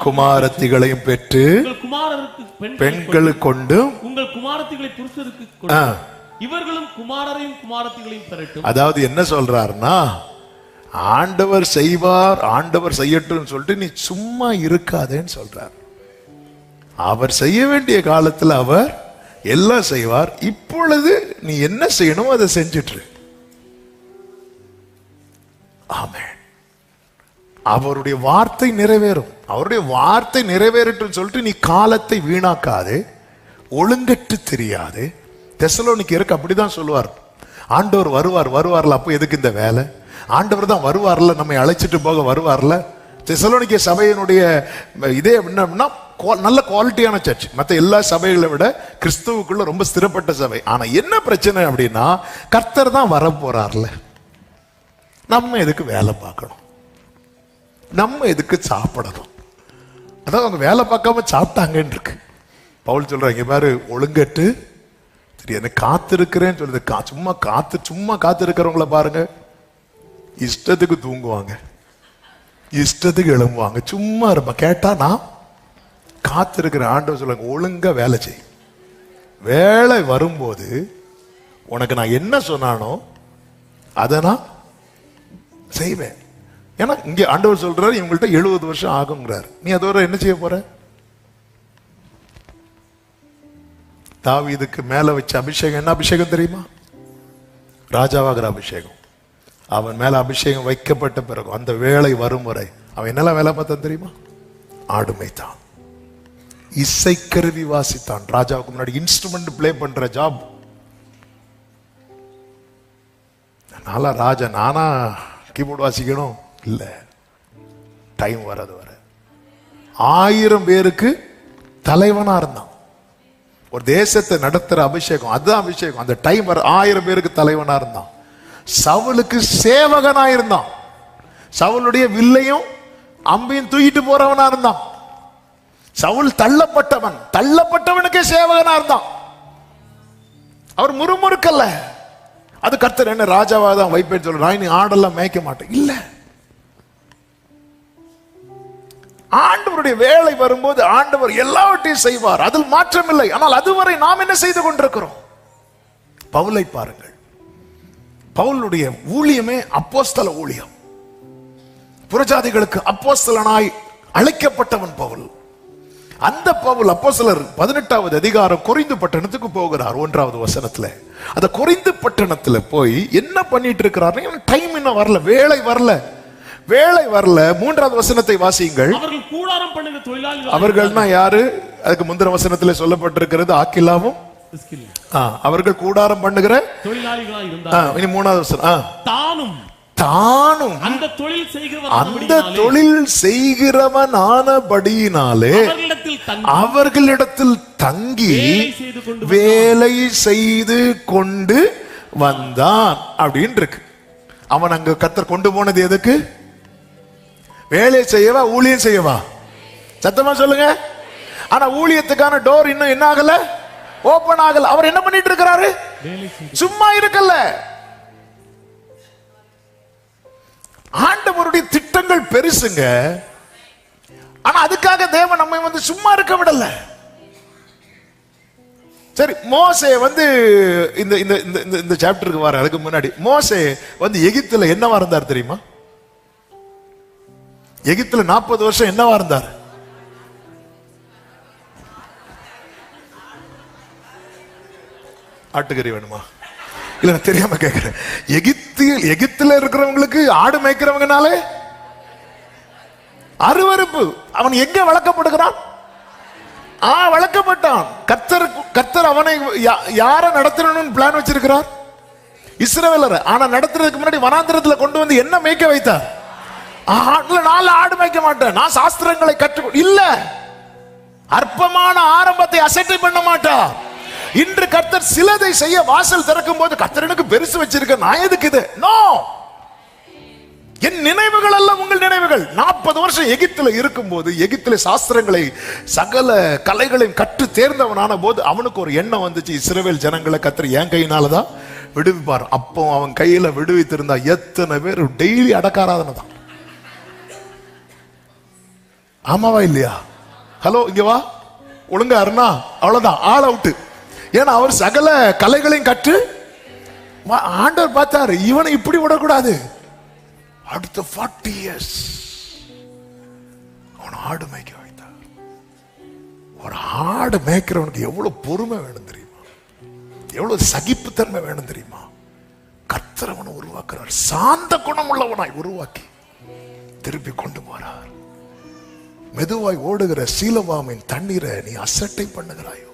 S2: குமாரத்திகளையும் பெற்று பெண்களுக்கு கொண்டு உங்கள் குமாரத்திகளை புருஷருக்கு இவர்களும் குமாரரையும் குமாரத்திகளையும் பெறட்டும். அதாவது என்ன சொல்றாருன்னா, ஆண்டவர் செய்வார், ஆண்டவர் செய்யட்டும் சொல்லிட்டு நீ சும்மா இருக்காதேன்னு சொல்றார். அவர் செய்ய வேண்டிய காலத்தில் அவர் எல்லாம் செய்வார். இப்பொழுது நீ என்ன செய்யணும் அதை செஞ்சிட்டு. ஆமென். அவருடைய வார்த்தை நிறைவேறும். அவருடைய வார்த்தை நிறைவேறட்டும் சொல்லிட்டு நீ காலத்தை வீணாக்காதே, ஒழுங்கட்டு தெரியாது. தெசலோனிக்கேயருக்கு அப்படிதான் சொல்லுவார். ஆண்டவர் வருவார்ல, அப்போ எதுக்கு இந்த வேலை? ஆண்டவர் தான் வருவார்ல, நம்மை அழைச்சிட்டு போக வருவார்ல. தெசலோனிக்கே சபையினுடைய இதே என்னன்னா, நல்ல குவாலிட்டியான சர்ச். மற்ற எல்லா சபைகளை விட கிறிஸ்துவுக்குள்ள ரொம்ப ஸ்திரப்பட்ட சபை. ஆனா என்ன பிரச்சனை அப்படின்னா, கர்த்தர் தான் வர போறார்ல, நம்ம எதுக்கு வேலை பார்க்கணும், நம்ம எதுக்கு சாப்பிடணும்? அதான் அவங்க வேலை பார்க்காம சாப்பிட்டாங்கன்னு இருக்கு. பவுல் சொல்றாங்க, பாரு ஒழுங்கட்டு என்ன காத்திருக்கிறேன்னு சொல்லுது. சும்மா காத்திருக்கிறவங்கள பாருங்க, இஷ்டத்துக்கு தூங்குவாங்க, இஷ்டத்துக்கு எழும்புவாங்க, சும்மா இருப்ப. கேட்டா நான் காத்திருக்கிற ஆண்டவர் சொல்லுங்க, ஒழுங்கா வேலை செய். வேலை வரும்போது உனக்கு நான் என்ன சொன்னானோ அதை நான் செய்வேன். ஏன்னா இங்க ஆண்டவர் சொல்றாரு, இவங்கள்ட்ட 70 வருஷம் ஆகுங்கிறாரு. நீ அதோட என்ன செய்ய போற? தாவீதுக்கு மேல வச்ச அபிஷேகம் என்ன அபிஷேகம் தெரியுமா? ராஜாவாகிற அபிஷேகம். அவன் மேல அபிஷேகம் வைக்கப்பட்ட பிறகு அந்த வேலை வரும் வரை அவன் என்னெல்லாம் வேலை பார்த்தான் தெரியுமா? ஆடுமைத்தான், இசைக்கருவி வாசித்தான். ராஜாவுக்கு முன்னாடி இன்ஸ்ட்ருமெண்ட் பிளே பண்ற ஜாப். ராஜா நானா கீபோர்டு வாசிக்கணும்? இல்ல, டைம் வர்றது வர 1000 பேருக்கு தலைவனா இருந்தான். ஒரு தேசத்தை நடத்துற அபிஷேகம், அதுதான் அபிஷேகம். அந்த டைம் வர 1000 பேருக்கு தலைவனா இருந்தான். சவுலுக்கு சேவகனா இருந்தான். சவுலுடைய வில்லையும் அம்பையும் தூக்கிட்டு போறவனா இருந்தான். சவுல் தள்ளப்பட்டவனுக்கே சேவகனா இருந்தான். அவர் முறுமுறுக்கல்ல. அது கர்த்தர் என்ன ராஜாவா தான் வைப்பேன்னு சொல்ற, நான் நீ ஆடெல்லாம் மேய்க்க மாட்டேன். இல்ல, ஆண்டவருடைய வேலை வரும்போது ஆண்டவர் எல்லாவற்றையும் செய்வார், அதில் மாற்றம் இல்லை. ஆனால் அதுவரை நாம் என்ன செய்து கொண்டிருக்கிறோம்? பவுலை பாருங்கள். பவுலுடைய ஊழியமே அப்போஸ்தல ஊழியம். புறஜாதிகளுக்கு அப்போஸ்தலனாய் அழைக்கப்பட்டவன் பவுல். அந்த பவுல் அப்போஸ்தலர் 18வது அதிகாரம் கொரிந்து பட்டணத்துக்கு போகிறார். 1வது வசனத்துல அந்த கொரிந்து பட்டணத்துல போய் என்ன பண்ணிட்டு இருக்கிறார்? டைம் இன்னும் வரல, வேலை வரல. 3வது வசனத்தை வாசியுங்கள். அவர்கள் கூடாரம் பண்ணுகிற தொழிலாளிகள். அவர்கள்னா யாரு? அதுக்கு முந்தின வசனத்துல சொல்லப்பட்டிருக்கிறது ஆக்கிலாவும். அவர்கள் கூடாரம் பண்ணுகிற தொழிலாளிகளாக இருந்தார்கள். இனி 3வது வசனம், தானும் அந்த தொழில் செய்கிறவன் ஆனபடியினாலே அவர்களிடத்தில் தங்கி வேலை செய்து கொண்டு வந்தான் அப்படின்னு இருக்கு. அவன் அங்க கர்த்தர் கொண்டு போனது எதுக்கு? வேலை செய்யவா, ஊழியம் செய்யவா? சத்தமா சொல்லுங்க. ஆனா ஊழியத்துக்கான டோர் இன்னும் என்ன ஆகல? ஓபன் ஆகல. அவர் என்ன பண்ணிட்டு இருக்கிறாரு? சும்மா இருக்கல. ஆண்டவருடைய திட்டங்கள் பெருசுங்க. ஆனா அதுக்காக தேவன் நம்மை வந்து சும்மா இருக்க விடல. சரி, மோசே வந்து இந்த சாப்டருக்கு வர அதுக்கு முன்னாடி மோசே வந்து எகிப்துல என்னவா இருந்தார் தெரியுமா? எகிப்துல 40 வருஷம் என்னவா இருந்தார்?
S1: ஆட்டுக்கறி வேணுமா? இல்ல நான் தெரியாம கேட்கிறேன். எகிப்துல இருக்கிறவங்களுக்கு ஆடு மேய்க்கிறவங்கனாலே அருவருப்பு. அவன் எங்க வளர்க்கப்படுகிறான்? வளர்க்கப்பட்டான். கர்த்தர் அவனை யார நடத்தணும்னு பிளான் வச்சிருக்கிறார்? இஸ்ரவேலர். ஆனா நடத்துறதுக்கு முன்னாடி வனாந்திரத்துல கொண்டு வந்து என்ன மேய்க்க வைத்தார்? நான் ஆடு மேய்க்க மாட்டேன், நான் சாஸ்திரங்களை கற்று இல்ல, அற்பமான ஆரம்பத்தை அசட்டை பண்ண மாட்டார். இன்று கர்த்தர் சிலதை செய்ய வாசல் திறக்கும் போது கர்த்தர் எனக்கு பெருசு வச்சிருக்க, நான் எதுக்கு இது? நோ, என் நினைவுகள் அல்ல உங்கள் நினைவுகள். 40 வருஷம் எகிப்துல இருக்கும் போது, எகிப்துல சாஸ்திரங்களை சகல கலைகளையும் கற்று தேர்ந்தவனான போது அவனுக்கு ஒரு எண்ணம் வந்துச்சு, இஸ்ரவேல் ஜனங்களை கர்த்தர் என் கையினாலதான் விடுவிப்பார். அப்போ அவன் கையில விடுவித்திருந்தா எத்தனை பேர் டெய்லி அடக்காராதனை தான். ஆமாவா இல்லையா? ஹலோ, இங்க வா, ஒழுங்கா அருணா, அவ்வளவுதான், ஆல் அவுட். ஏன்னா அவர் சகல கலைகளையும் கற்று ஆண்டவர் பார்த்தாரு, இவனை இப்படி விடக்கூடாது. அடுத்த 40 years அவன் ஆடு மேய்க்க வைத்தார். ஒரு ஆடு மேய்க்கிறவனுக்கு எவ்வளவு பொறுமை வேணும் தெரியுமா? எவ்வளவு சகிப்புத்தன்மை வேணும் தெரியுமா? கர்த்தர் அவனை உருவாக்குறார், சாந்த குணம் உள்ளவனாய் உருவாக்கி திருப்பி கொண்டு போறார். மெதுவாய் ஓடுகிற சீலவாமின் தண்ணீரை நீ அசட்டை பண்ணுகிறாயோ?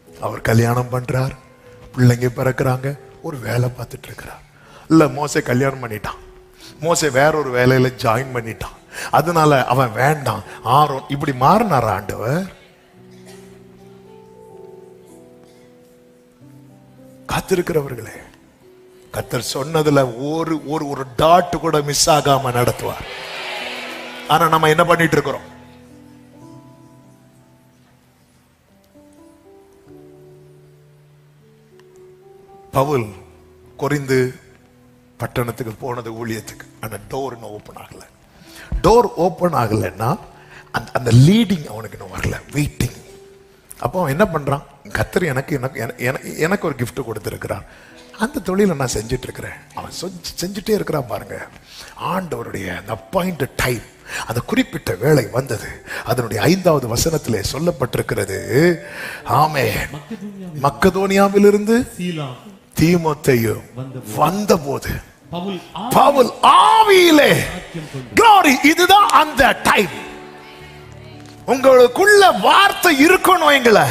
S1: அவர் கல்யாணம் பண்றார், பிள்ளைங்க பிறக்கிறாங்க, ஒரு வேலை பார்த்துட்டு இருக்கிறார். இல்ல, மோசே கல்யாணம் பண்ணிட்டான், மோசே வேற ஒரு வேலையில ஜாயின் பண்ணிட்டான், அதனால அவன் வேண்டாம், ஆரோன் இப்படி மாறினார் ஆண்டவர். காத்திருக்கிறவர்களே, கர்த்தர் சொன்னதுல ஒரு ஒரு டாட் கூட மிஸ் ஆகாம நடத்துவார். ஆனா நம்ம என்ன பண்ணிட்டு இருக்கிறோம்? பவுல் கொரிந்து பட்டணத்துக்கு போனது ஊழியத்துக்கு, ஆனா டோர் இன்னும் ஓபன் ஆகல. டோர் ஓபன் ஆகலன்னா அந்த லீடிங் அவனுக்கு இன்னும் வரல, வெயிட்டிங். அப்போ அவன் என்ன பண்றான்? கர்த்தர் எனக்கு ஒரு கிஃப்ட் கொடுத்திருக்கிறார், அந்த தொழிலை நான் செஞ்சுட்டு இருக்கிறேன். அவன் செஞ்சுட்டே இருக்கிறான் பாருங்க. ஆண்டவருடைய அந்த அப்பாயிண்டட் டைம், அந்த குறிப்பிட்ட வேளை வந்தது. அதனுடைய 5வது வசனத்திலே சொல்லப்பட்டிருக்கிறது, ஆமென், மக்கதோனியாவிலிருந்து தீமோத்தேயு வந்தபோது பவுல் ஆவியிலே glory. இதுதான் அந்த டைம். உங்களுக்குள்ள வார்த்தை இருக்கணும். எங்களை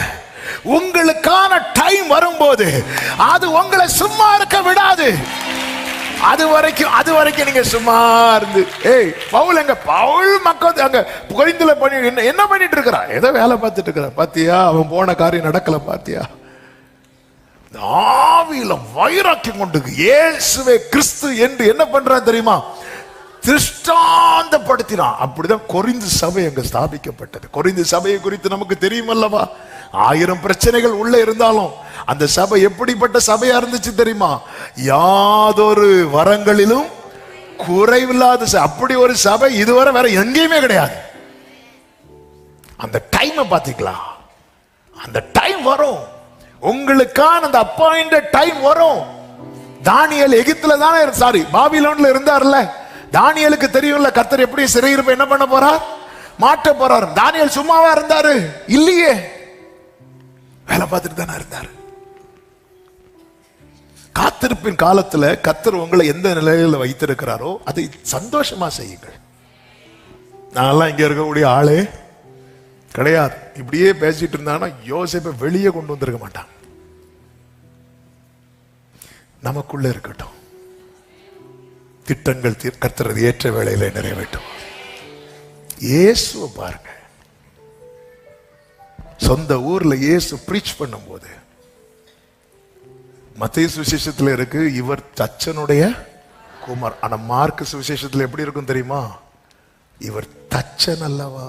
S1: உங்களுக்கான டைம் வரும்போது அது உங்களை சும்மா இருக்க விடாது. அது வரைக்கும் நீங்க சும்மா இருந்து, பவுல் எங்க? பவுல் மக்கள் அங்க கொரிந்துல பண்ணி என்ன பண்ணிட்டு இருக்கிறான்? ஏதோ வேலை பார்த்துட்டு இருக்கிறான். பாத்தியா, அவன் போன காரியம் நடக்கல. பாத்தியா, ஆவியில வைராக்கியம் கொண்டு இயேசுவே கிறிஸ்து என்று என்ன பண்றான் தெரியுமா? திருஷ்டாந்தப்படுத்தினான். அப்படிதான் கொரிந்து சபை அங்க ஸ்தாபிக்கப்பட்டது. கொரிந்து சபையை குறித்து நமக்கு தெரியும் அல்லவா? 1000 பிரச்சனைகள் உள்ள இருந்தாலும் அந்த சபை எப்படிப்பட்ட சபையா இருந்துச்சு தெரியுமா? யாதொரு வரங்களிலும் குறைவில்லாத அப்படி ஒரு சபை இதுவரை வேற எங்கேயுமே கிடையாது. அந்த டைம் பாத்தீங்களா? அந்த டைம் வரும், உங்களுக்கான அந்த அப்பாயிண்டட் டைம் வரும். தானியேல் எகிப்துல தானே பாபிலோன்ல இருந்தார்ல. தானியேலுக்கு தெரியும்ல கர்த்தர் எப்படி சிறையிருப்ப என்ன பண்ண போறார், மாட்ட போறார். தானியேல் சும்மாவா இருந்தாரு? இல்லையே, வேலை பார்த்துட்டு தானே இருந்தாரு. காத்திருப்பின் காலத்துல கர்த்தர் உங்களை எந்த நிலையில வைத்திருக்கிறாரோ அதை சந்தோஷமா செய்யுங்கள். நான்லாம் இங்க இருக்கக்கூடிய ஆளே கிடையாது. இப்படியே பேசிட்டு இருந்தானா யோசேப்பை வெளியே கொண்டு வந்திருக்க மாட்டான். நமக்குள்ள இருக்கட்டும், திட்டங்கள் கர்த்தர் ஏற்ற வேளையில நிறைவேற்றும். இயேசுவை பாருங்க, சொந்த ஊர்ல இயேசு பிரீச் பண்ணும் போது மத்தேயு சுவிசேஷத்துல இருக்கு இவர் தச்சனுடைய குமார். ஆனா மார்க் சுவிசேஷத்துல எப்படி இருக்கும் தெரியுமா? இவர் தச்சன் அல்லவா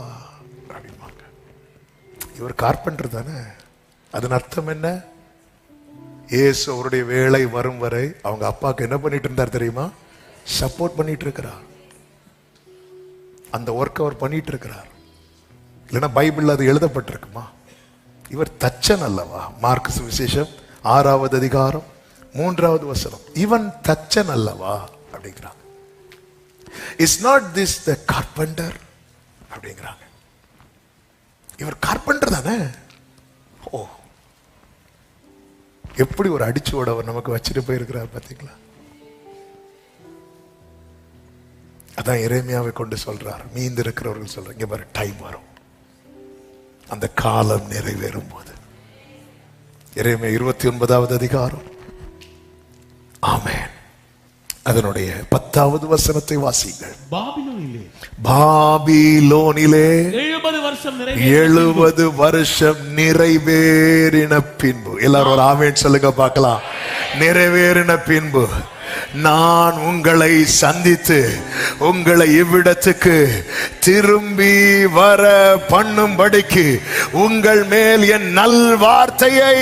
S1: அப்படிமாங்க. இவர் கார்பெண்டர் தானே. அதன் அர்த்தம் என்ன? இயேசு அவருடைய வேலை வரும் வரை அவங்க அப்பாவுக்கு என்ன பண்ணிட்டு இருந்தார் தெரியுமா? சப்போர்ட் பண்ணிட்டு இருக்கிறார். அந்த ஒர்க் அவர் பண்ணிட்டு இருக்கிறார். இல்லைன்னா பைபிள் அது எழுதப்பட்டிருக்குமா? இவர் தச்சன் அல்லவா. மார்க் சுவிசேஷம் 6வது அதிகாரம் 3வது வசனம், இவன் தச்சன் அல்லவா அப்படிங்கிறாங்க. Is not this the carpenter அப்படிங்கிறாங்க. இவர் கார்பெண்டர் தானே. ஓ, எப்படி ஒரு அடிச்சுவோட அவர் நமக்கு வச்சுட்டு போயிருக்கிறார் பாத்தீங்களா? அதான் எரேமியாவை கொண்டு சொல்றார், மீந்து இருக்கிறவர்கள் சொல்றாங்க, இங்க பாரு டைம் வரும், அந்த காலம் நிறைவேறும் போது. எரேமியா 29வது அதிகாரம், ஆமென், அதனுடைய 10வது வசனத்தை வாசிங்கள். பாபிலோனிலே 70 வருஷம் நிறைவேறின பின்பு, எல்லாரும் ஒரு ஆமென் சொல்லுங்க பார்க்கலாம். நிறைவேறின பின்பு நான் உங்களை சந்தித்து உங்களை இவ்விடத்துக்கு திரும்பி வர பண்ணும்படிக்கு உங்கள் மேல் என் நல் வார்த்தையை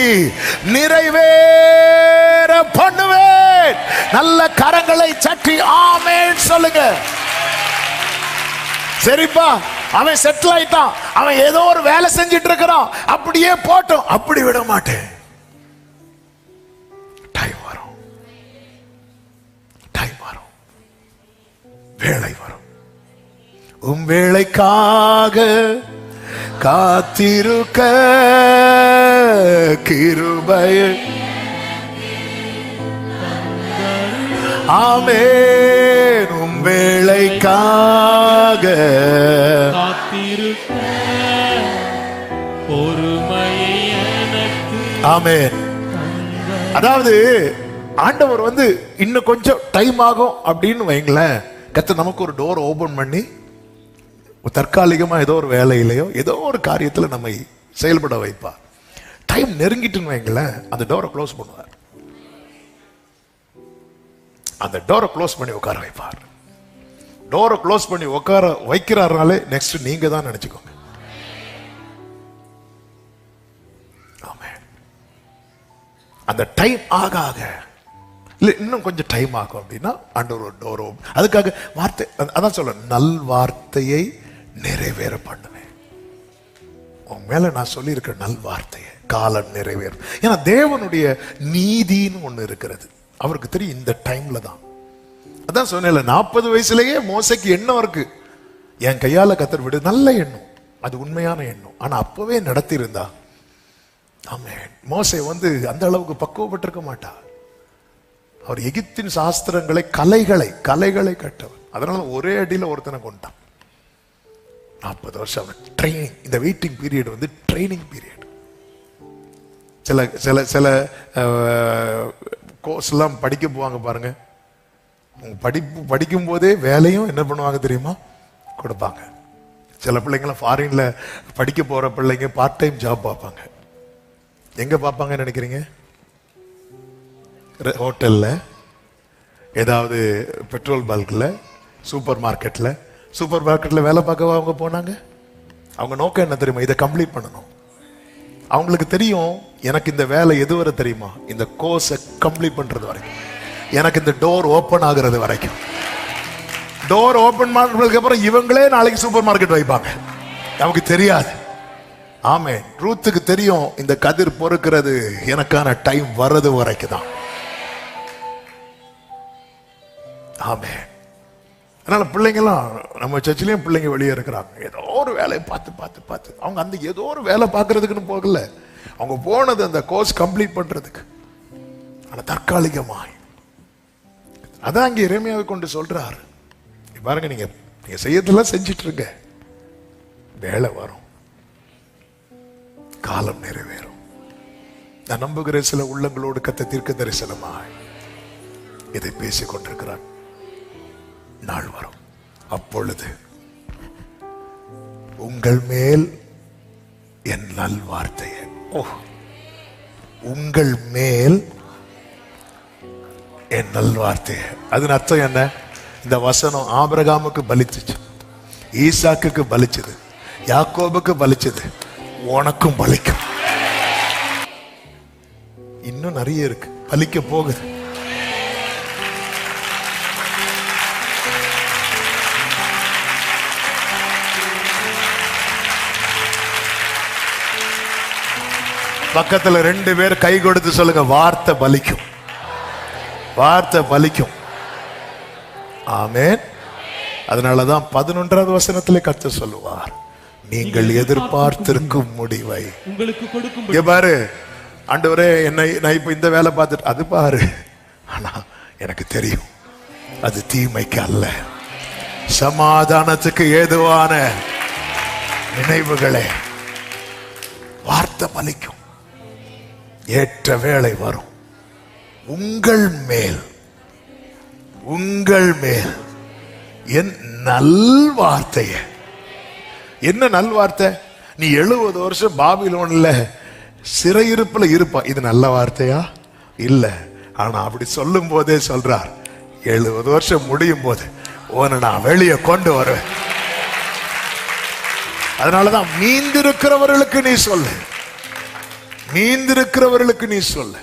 S1: நிறைவேற பண்ணுவேன். நல்ல கரங்களை சற்றி ஆமென் சொல்லுங்க. சரிப்பா, அவன் செட்டில் ஆயிட்டான், அவன் ஏதோ ஒரு வேலை செஞ்சிட்டு இருக்கிறான், அப்படியே போட்டோம், அப்படி விட மாட்டேன். டைம் வரும், டைம் வரும், வேளை வரும். வேளைக்காக காத்திருக்க கிருபை, ஆமென், வேளைக்காக காத்திருக்க பொறுமையை எனக்கு, ஆமென். அதாவது ஆண்டவர் இன்னும் கொஞ்சம் டைம் ஆகும் அப்படின்னு வைங்களேன், கர்த்தர் நமக்கு ஒரு டோர் ஓபன் பண்ணி தற்காலிகமா ஏதோ ஒரு வேலையிலையோ ஏதோ ஒரு காரியத்துல நம்மை செயல்பட வைப்பார். டைம் நெருங்கிட்டுன்னு வைங்களேன், அந்த டோரை க்ளோஸ் பண்ணுவார். அந்த டோரை க்ளோஸ் பண்ணி உட்கார வைப்பார். டோரை க்ளோஸ் பண்ணி உட்கார வைக்கிறாருனாலே நெக்ஸ்ட் நீங்க தான் நினைச்சுக்கோங்க. ஆமென். அந்த டைம் ஆக ஆக இல்ல இன்னும் கொஞ்சம் டைம் ஆகும் அப்படின்னா ஆண்டவர் ஒரு டோர், அதுக்காக வார்த்தை, அதான் சொல்ல, நல் வார்த்தையை நிறைவேற பண்ணுவேன். உன் மேல நான் சொல்லி இருக்கிற நல் வார்த்தையை காலம் நிறைவேறும். ஏன்னா தேவனுடைய நீதின்னு ஒண்ணு இருக்கிறது, அவருக்கு தெரியும் இந்த டைம்ல தான். அதான் சொன்னேன்ல, 40 வயசுலயே மோசைக்கு எண்ணம் இருக்கு, என் கையால கத்தர் விடு, நல்ல எண்ணம், அது உண்மையான எண்ணம். ஆனா அப்பவே நடத்தி இருந்தா, ஆமென், மோசை அந்த அளவுக்கு பக்குவப்பட்டிருக்க மாட்டார். அவர் எகிப்தின் சாஸ்திரங்களை, கலைகளை கட்டவர். அதனால ஒரே அடியில ஒருத்தனை கொண்டான். 40 வருஷம் ட்ரைனிங். இந்த வெயிட்டிங் பீரியட் ட்ரைனிங் பீரியட். சில சில சில கோர்ஸ் எல்லாம் படிக்க போவாங்க பாருங்க, படிக்கும் போதே வேலையும் என்ன பண்ணுவாங்க தெரியுமா, கொடுப்பாங்க. சில பிள்ளைங்களாம் ஃபாரின்ல படிக்க போற பிள்ளைங்க பார்ட் டைம் ஜாப் பார்ப்பாங்க. எங்க பார்ப்பாங்கன்னு நினைக்கிறீங்க? ஹோட்டல்ல, ஏதாவது பெட்ரோல் பல்க்ல, சூப்பர் மார்க்கெட்ல வேலை பார்க்க அவங்க போனாங்க. அவங்க நோக்கம் என்ன தெரியுமா, இதை கம்ப்ளீட் பண்ணணும். அவங்களுக்கு தெரியும், எனக்கு இந்த வேலை எதுவரை தெரியுமா, இந்த கோர்ஸை கம்ப்ளீட் பண்றது வரைக்கும், எனக்கு இந்த டோர் ஓபன் ஆகுறது வரைக்கும். டோர் ஓபன் பண்ணதுக்கு அப்புறம் இவங்களே நாளைக்கு சூப்பர் மார்க்கெட் வைப்பாங்க, நமக்கு தெரியாது. ஆமே, ரூத்துக்கு தெரியும், இந்த கதிர் பொறுக்கிறது எனக்கான டைம் வர்றது வரைக்கும் தான். ஆமே. அதனால பிள்ளைங்கெல்லாம், நம்ம சர்ச்சிலையும் பிள்ளைங்க வெளியே இருக்கிறாங்க, ஏதோ ஒரு வேலையை பார்த்து அவங்க ஏதோ ஒரு வேலை பார்க்கறதுக்குன்னு போகல, அவங்க போனது அந்த கோர்ஸ் கம்ப்ளீட் பண்றதுக்கு. ஆனா தற்காலிகமாய், அதான் அங்கே எரேமியாவை கொண்டு சொல்றாரு, பாருங்க, நீங்க செய்யறதெல்லாம் செஞ்சிட்டு இருங்க, வேலை வரும், காலம் நிறைவேறும். நான் நம்புகிற சில உள்ளங்களோடு கத்த தீர்க்க தரிசனமாய் இதை பேசிக் கொண்டிருக்கிறார். நாள் வரும், அப்பொழுது உங்கள் மேல் என் நல் வார்த்தையை, உங்கள் மேல் என் நல் வார்த்தையை. அதன் அர்த்தம் என்ன? இந்த வசனம் ஆபிரகாமுக்கு பலிச்சுச்சு, ஈசாக்குக்கு பலிச்சது, யாக்கோபுக்கு பலிச்சது, உனக்கும் பலிக்கும். இன்னும் நிறைய இருக்கு, பலிக்க போகுது. பக்கத்துல 2 பேர் கை கொடுத்து சொல்லுங்க, வார்த்தை பலிக்கும், வார்த்தை பலிக்கும். ஆமென். அதனாலதான் 11வது வசனத்திலே கர்த்தர் சொல்லுவார், நீங்கள் எதிர்பார்த்திருக்கும் முடிவை உங்களுக்கு கொடுக்கும். பாரு, ஆண்டவரே என்னை நான் இப்ப இந்த வேலை பார்த்துட்டு அது பாரு, ஆனா எனக்கு தெரியும் அது தீமைக்கு அல்ல, சமாதானத்துக்கு ஏதுவான நினைவுகளே. வார்த்தை பலிக்கும், ஏற்ற வேளை வரும். உங்கள் மேல் என் நல்வார்த்தைய, என்ன நல்வார்த்தை? நீ 70 வருஷம் பாபிலோன்ல சிறையிருப்புல இருப்பா, இது நல்ல வார்த்தையா? இல்ல. ஆனா அப்படி சொல்லும் போதே சொல்றார், 70 வருஷம் முடியும் போது உன்னை நான் வெளியே கொண்டு வருவேன். அதனாலதான் மீந்திருக்கிறவர்களுக்கு நீ சொல்லு, மீந்திருக்கிறவர்களுக்கு நீ சொல்லு.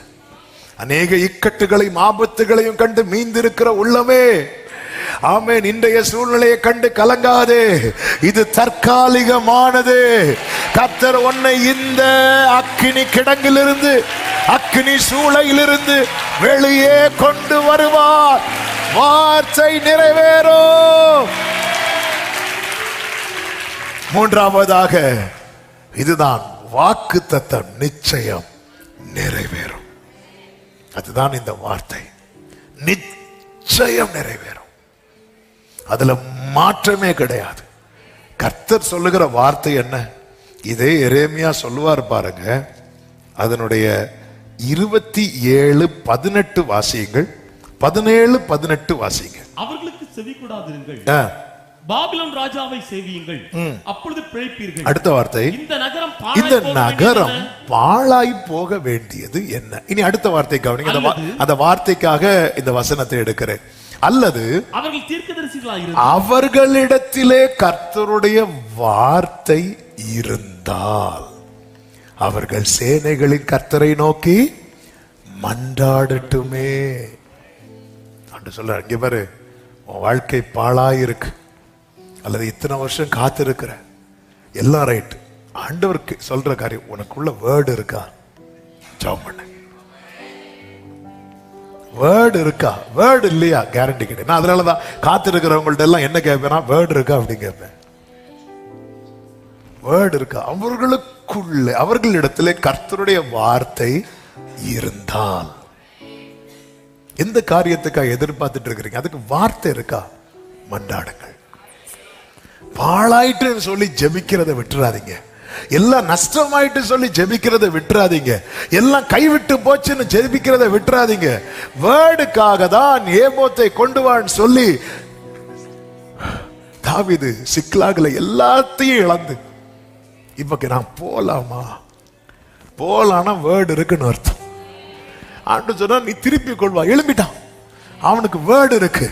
S1: அநேக இக்கட்டுகளையும் ஆபத்துகளையும் கண்டு மீந்திருக்கிற உள்ளமே, ஆமென், இன்றைய சூழ்நிலையை கண்டு கலங்காதே, இது தற்காலிகமானது. கர்த்தர் உன்னை இந்த அக்கினி கிடங்கிலிருந்து, அக்கினி சூளையிலிருந்து வெளியே கொண்டு வருவார். வார்த்தை நிறைவேறும். மூன்றாவதாக, இதுதான் வாக்குத்தத்தம், நிச்சயம் நிறைவேறும். அதுதான் இந்த வார்த்தை, நிச்சயம் நிறைவேறும். அதுல மாற்றமே கிடையாது. கர்த்தர் சொல்லுகிற வார்த்தை என்ன? இதே எரேமியா சொல்லுவார் பாருங்க, அதனுடைய 27:18 வாசியுங்கள், 17-18 வாசிங்க.
S2: அவர்களுக்கு செவி கூடாதிருங்கள், பாபிலோன் ராஜாவை சேவியுங்கள், அப்பொழுது பிழைப்பீர்கள்.
S1: அடுத்த வார்த்தை, இந்த நகரம் பாழாய் போக வேண்டியது என்ன? இனி அடுத்த வார்த்தை கவனிங்க. அந்த வார்த்தைக்காக இந்த வசனத்தை எடுக்கிறேன். அல்லது
S2: அவர்கள் தீர்க்கதரிசிகளாய்
S1: அவர்களிடத்திலே கர்த்தருடைய வார்த்தை இருந்தால் அவர்கள் சேனைகளின் கர்த்தரை நோக்கி மன்றாடட்டுமே. சொல்ற, இங்க பாரு, உன் வாழ்க்கை பாழாயிருக்கு, அல்லது இத்தனை வருஷம் காத்திருக்கிற, எல்லாம் ரைட். ஆண்டவருக்கு சொல்ற காரியம், உனக்குள்ள வேர்டு இருக்கா? ஜெபம் பண்ணு. வேர்டு இருக்கா? வேர்டு இல்லையா? கேரண்டி கிடையாது. நான் அதனாலதான் காத்திருக்கிறவங்கள்ட்ட எல்லாம் என்ன கேட்பேன்னா, வேர்டு இருக்கா அப்படின்னு கேட்பேன். வேர்டு இருக்கா? அவர்களுக்குள்ள, அவர்களிடத்திலே கர்த்தருடைய வார்த்தை இருந்தால், எந்த காரியத்துக்காக எதிர்பார்த்துட்டு இருக்கிறீங்க, அதுக்கு வார்த்தை இருக்கா? மன்றாடுங்கள். பாழாயிட்டு சொல்லி ஜெபிக்கிறத விட்டுறாதீங்க, எல்லாம் நஷ்டமாயிட்டு சொல்லி ஜெபிக்கிறத விட்டுறாதீங்க, எல்லாம் கைவிட்டு போச்சுன்னு ஜெபிக்கிறத விட்டுறாதீங்க. வேர்டுக்காக தான் ஏபோத்தை கொண்டு வான்னு சொல்லி தாவீது சிக்லாகுல எல்லாத்தையும் இழந்து, இப்ப நான் போலாமா? போலானா வேர்டு இருக்குன்னு அர்த்தம். ஆண்டு சொன்னா நீ திருப்பி கொள்வா. எழும்பிட்டான், அவனுக்கு வேர்டு இருக்கு.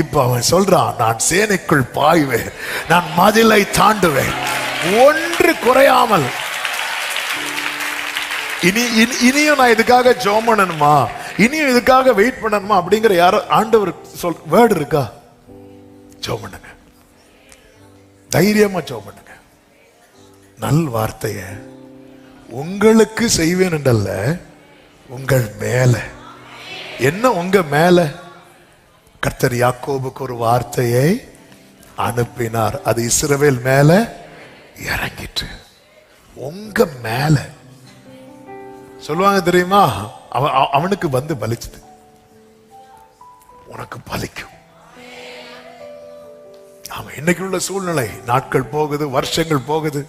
S1: இப்ப அவன் சொல்றான், நான் சேனைக்குள் பாய்வேன், நான் மதிலை தாண்டுவேன், ஒன்று குறையாமல். இனியும் நான் இதுக்காக ஜெபம் பண்ணணுமா, இனியும் இதுக்காக வெயிட் பண்ணணுமா அப்படிங்கிற யாரோ ஆண்டவர் சொல், வேர்டு இருக்கா? ஜெபம் பண்ணுங்க, தைரியமா ஜெபம் பண்ணுங்க. நல் வார்த்தைய உங்களுக்கு செய்வேன் என்றல்ல, உங்கள் மேல. என்ன உங்க மேல? கர்த்தர் யாக்கோபுக்கு ஒரு வார்த்தையை அனுப்பினார், அது இஸ்ரவேல் மேல இறங்கிட்டு. உங்க மேல சொல்லுவாங்க தெரியுமா, அவனுக்கு வந்து பலிச்சது, உனக்கு பலிக்கும். அவன் இன்னைக்கு உள்ள சூழ்நிலை, நாட்கள் போகுது, வருஷங்கள் போகுது.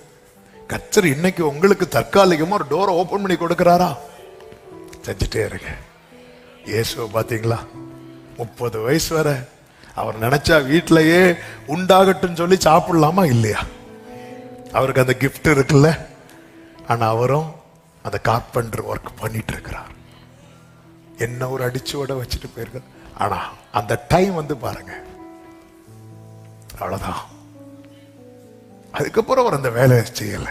S1: கர்த்தர் இன்னைக்கு உங்களுக்கு தற்காலிகமா ஒரு டோரை ஓபன் பண்ணி கொடுக்கிறாரா? செஞ்சுட்டே இருங்க. இயேசுவை பாத்தீங்களா, 30 வயசு வர அவர் நினைச்சா வீட்டிலேயே உண்டாகட்டும் சொல்லி சாப்பிடலாமா? இல்லையா? அவருக்கு அந்த கிஃப்ட் இருக்குல்ல. ஆனா அவரும் அந்த கார்பெண்டர் ஒர்க் பண்ணிட்டு இருக்கிறார். என்ன ஒரு அடிச்சுவட வச்சுட்டு போயிருக்க. ஆனா அந்த டைம் வந்து பாருங்க, அவ்வளவுதான். அதுக்கப்புறம் அவர் அந்த வேலையை செய்யல.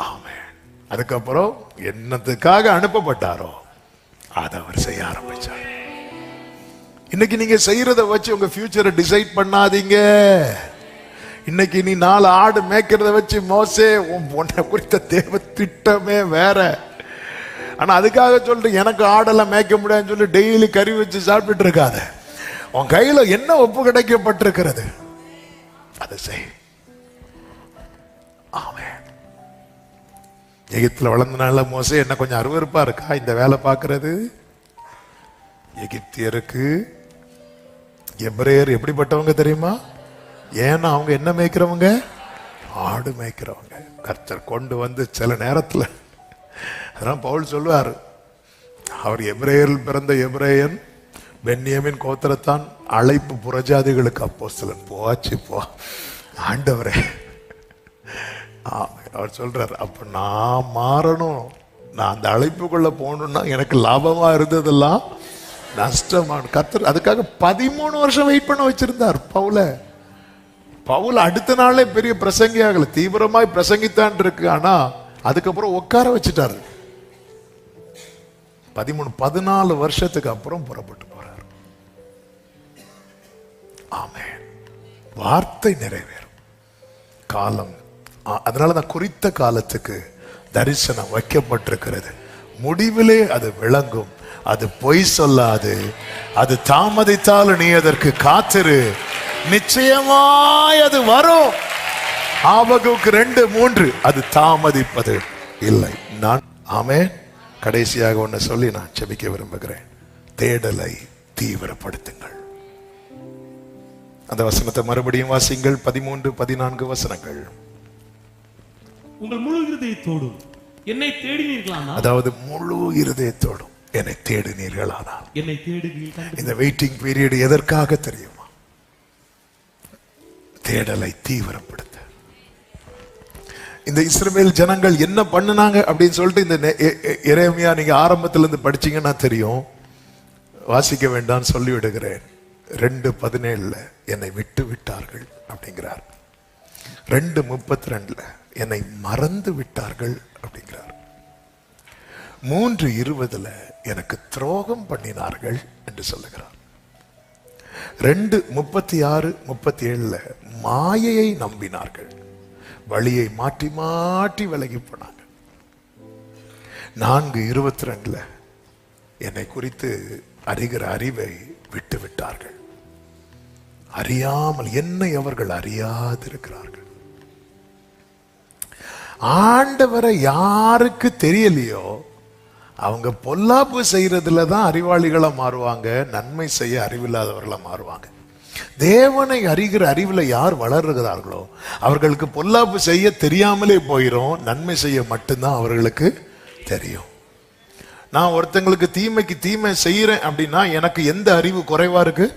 S1: ஆமென். அதுக்கப்புறம் என்னத்துக்காக அனுப்பப்பட்டாரோ அதை அவர் செய்ய ஆரம்பிச்சார். இன்னைக்கு நீங்க செய்யறத வச்சு உங்க ஃபியூச்சரை டிசைட் பண்ணாதீங்க. இன்னைக்கு நீ 4 ஆடு மேய்க்கிறத வச்சு மோசே உன் பொண்ணை குறித்த தேவ திட்டமே வேற. ஆனா அதுக்காக சொல்லிட்டு எனக்கு ஆடெல்லாம் மேய்க்க முடியாதுன்னு சொல்லி டெய்லி கறி வச்சு சாப்பிட்டு இருக்காத. உன் கையில என்ன ஒப்பு கிடைக்கப்பட்டிருக்கிறது அதை செய். ஆமென். எகிப்துல வளர்ந்தனால மோசே என்ன கொஞ்சம் அருவருப்பா இருக்கா இந்த வேலை பார்க்கறது? எகிப்தியருக்கு எபிரேயர் எப்படிப்பட்டவங்க தெரியுமா? ஏன்னா அவங்க என்ன மேய்க்கிறவங்க? ஆடு மேய்க்கிறவங்க. கர்த்தர் கொண்டு வந்து சில நேரத்துல, அதான் பவுல் சொல்லுவார், அவர் எபிரேயரில் பிறந்த எபிரேயன், பென்யமின் கோத்திரத்தான், அழைப்பு புறஜாதிகளுக்கு அப்போஸ்தலன். போச்சு போ ஆண்டவரே. அவர் சொல்றார், அப்ப நான் மாறணும், நான் அந்த அழைப்புக்குள்ள போகணும்னா எனக்கு லாபமா இருந்ததெல்லாம் நஷ்டமான. கர்த்தர் அதுக்காக 13 வருஷம் வெயிட் பண்ண வச்சிருந்தார் பவுல் அடுத்த நாளே பெரிய பிரசங்கி ஆகல, தீவிரமாய் பிரசங்கித்தான் இருக்கு. ஆனா அதுக்கப்புறம் உட்கார வச்சுட்டாரு. 14 வருஷத்துக்கு அப்புறம் புறப்பட்டு போறார். ஆமென். வார்த்தை நிறைவேறும் காலம். அதனாலதான் குறித்த காலத்துக்கு தரிசனம் வைக்கப்பட்டிருக்கிறது. முடிவிலே அது விளங்கும். அது பொய் சொல்லாது. அது தாமதித்தாலும் நீ அதற்கு காத்திரு, நிச்சயமாய் அது வரும். ஆபகுக்கு 2:3 அது தாமதிப்பது இல்லை. நான் ஆமென். கடைசியாக ஒன்னு சொல்லி நான் ஜெபிக்க விரும்புகிறேன். தேடலை தீவிரப்படுத்துங்கள். அந்த வசனத்தை மறுபடியும் வாசிங்கள். 13, 14 வசனங்கள்.
S2: உங்கள் முழு இருதயத்தோடும் என்னை தேடினீர்களானால்,
S1: அதாவது முழு இருதயத்தோடும் என்னை தேடினீர்களானால்.
S2: என்னை தேடுவீர்கள்.
S1: இந்த வெயிட்டிங் பீரியட் எதற்காக தெரியுமா? தேடலை தீவிரப்படுத்த. இந்த இஸ்ரவேல் ஜனங்கள் என்ன பண்ணுனாங்க அப்படின்னு சொல்லிட்டு இந்த எரேமியா நீங்க ஆரம்பத்துல இருந்து படிச்சீங்கன்னா தெரியும். வாசிக்க வேண்டாம் சொல்லி விடுகிறேன். 2:17 என்னை விட்டு விட்டார்கள் அப்படிங்கிறார். 2:32 என்னை மறந்து விட்டார்கள் அப்படிங்கிறார். 3:20 எனக்கு துரோகம் பண்ணினார்கள் என்று சொல்லுகிறார். 2:36, 37 மாயையை நம்பினார்கள், வழியை மாற்றி மாற்றி விலகி போனாங்க. 4:22 என்னை குறித்து அறிகிற அறிவை விட்டு விட்டார்கள். அறியாமல் என்னை அவர்கள் அறியாதிருக்கிறார்கள். ஆண்டவரை யாருக்கு தெரியலையோ அவங்க பொல்லாப்பு செய்யறதுல தான் அறிவாளிகளா மாறுவாங்க, நன்மை செய்ய அறிவில்லாதவர்களா மாறுவாங்க. தேவனை அறிகிற அறிவுல யார் வளர்கிறார்களோ அவர்களுக்கு பொல்லாப்பு செய்ய தெரியாமலே போயிரும், நன்மை செய்ய மட்டும்தான் அவர்களுக்கு தெரியும். நான் ஒருத்தங்களுக்கு தீமைக்கு தீமை செய்யறேன் அப்படின்னா எனக்கு எந்த அறிவு குறைவா இருக்கு?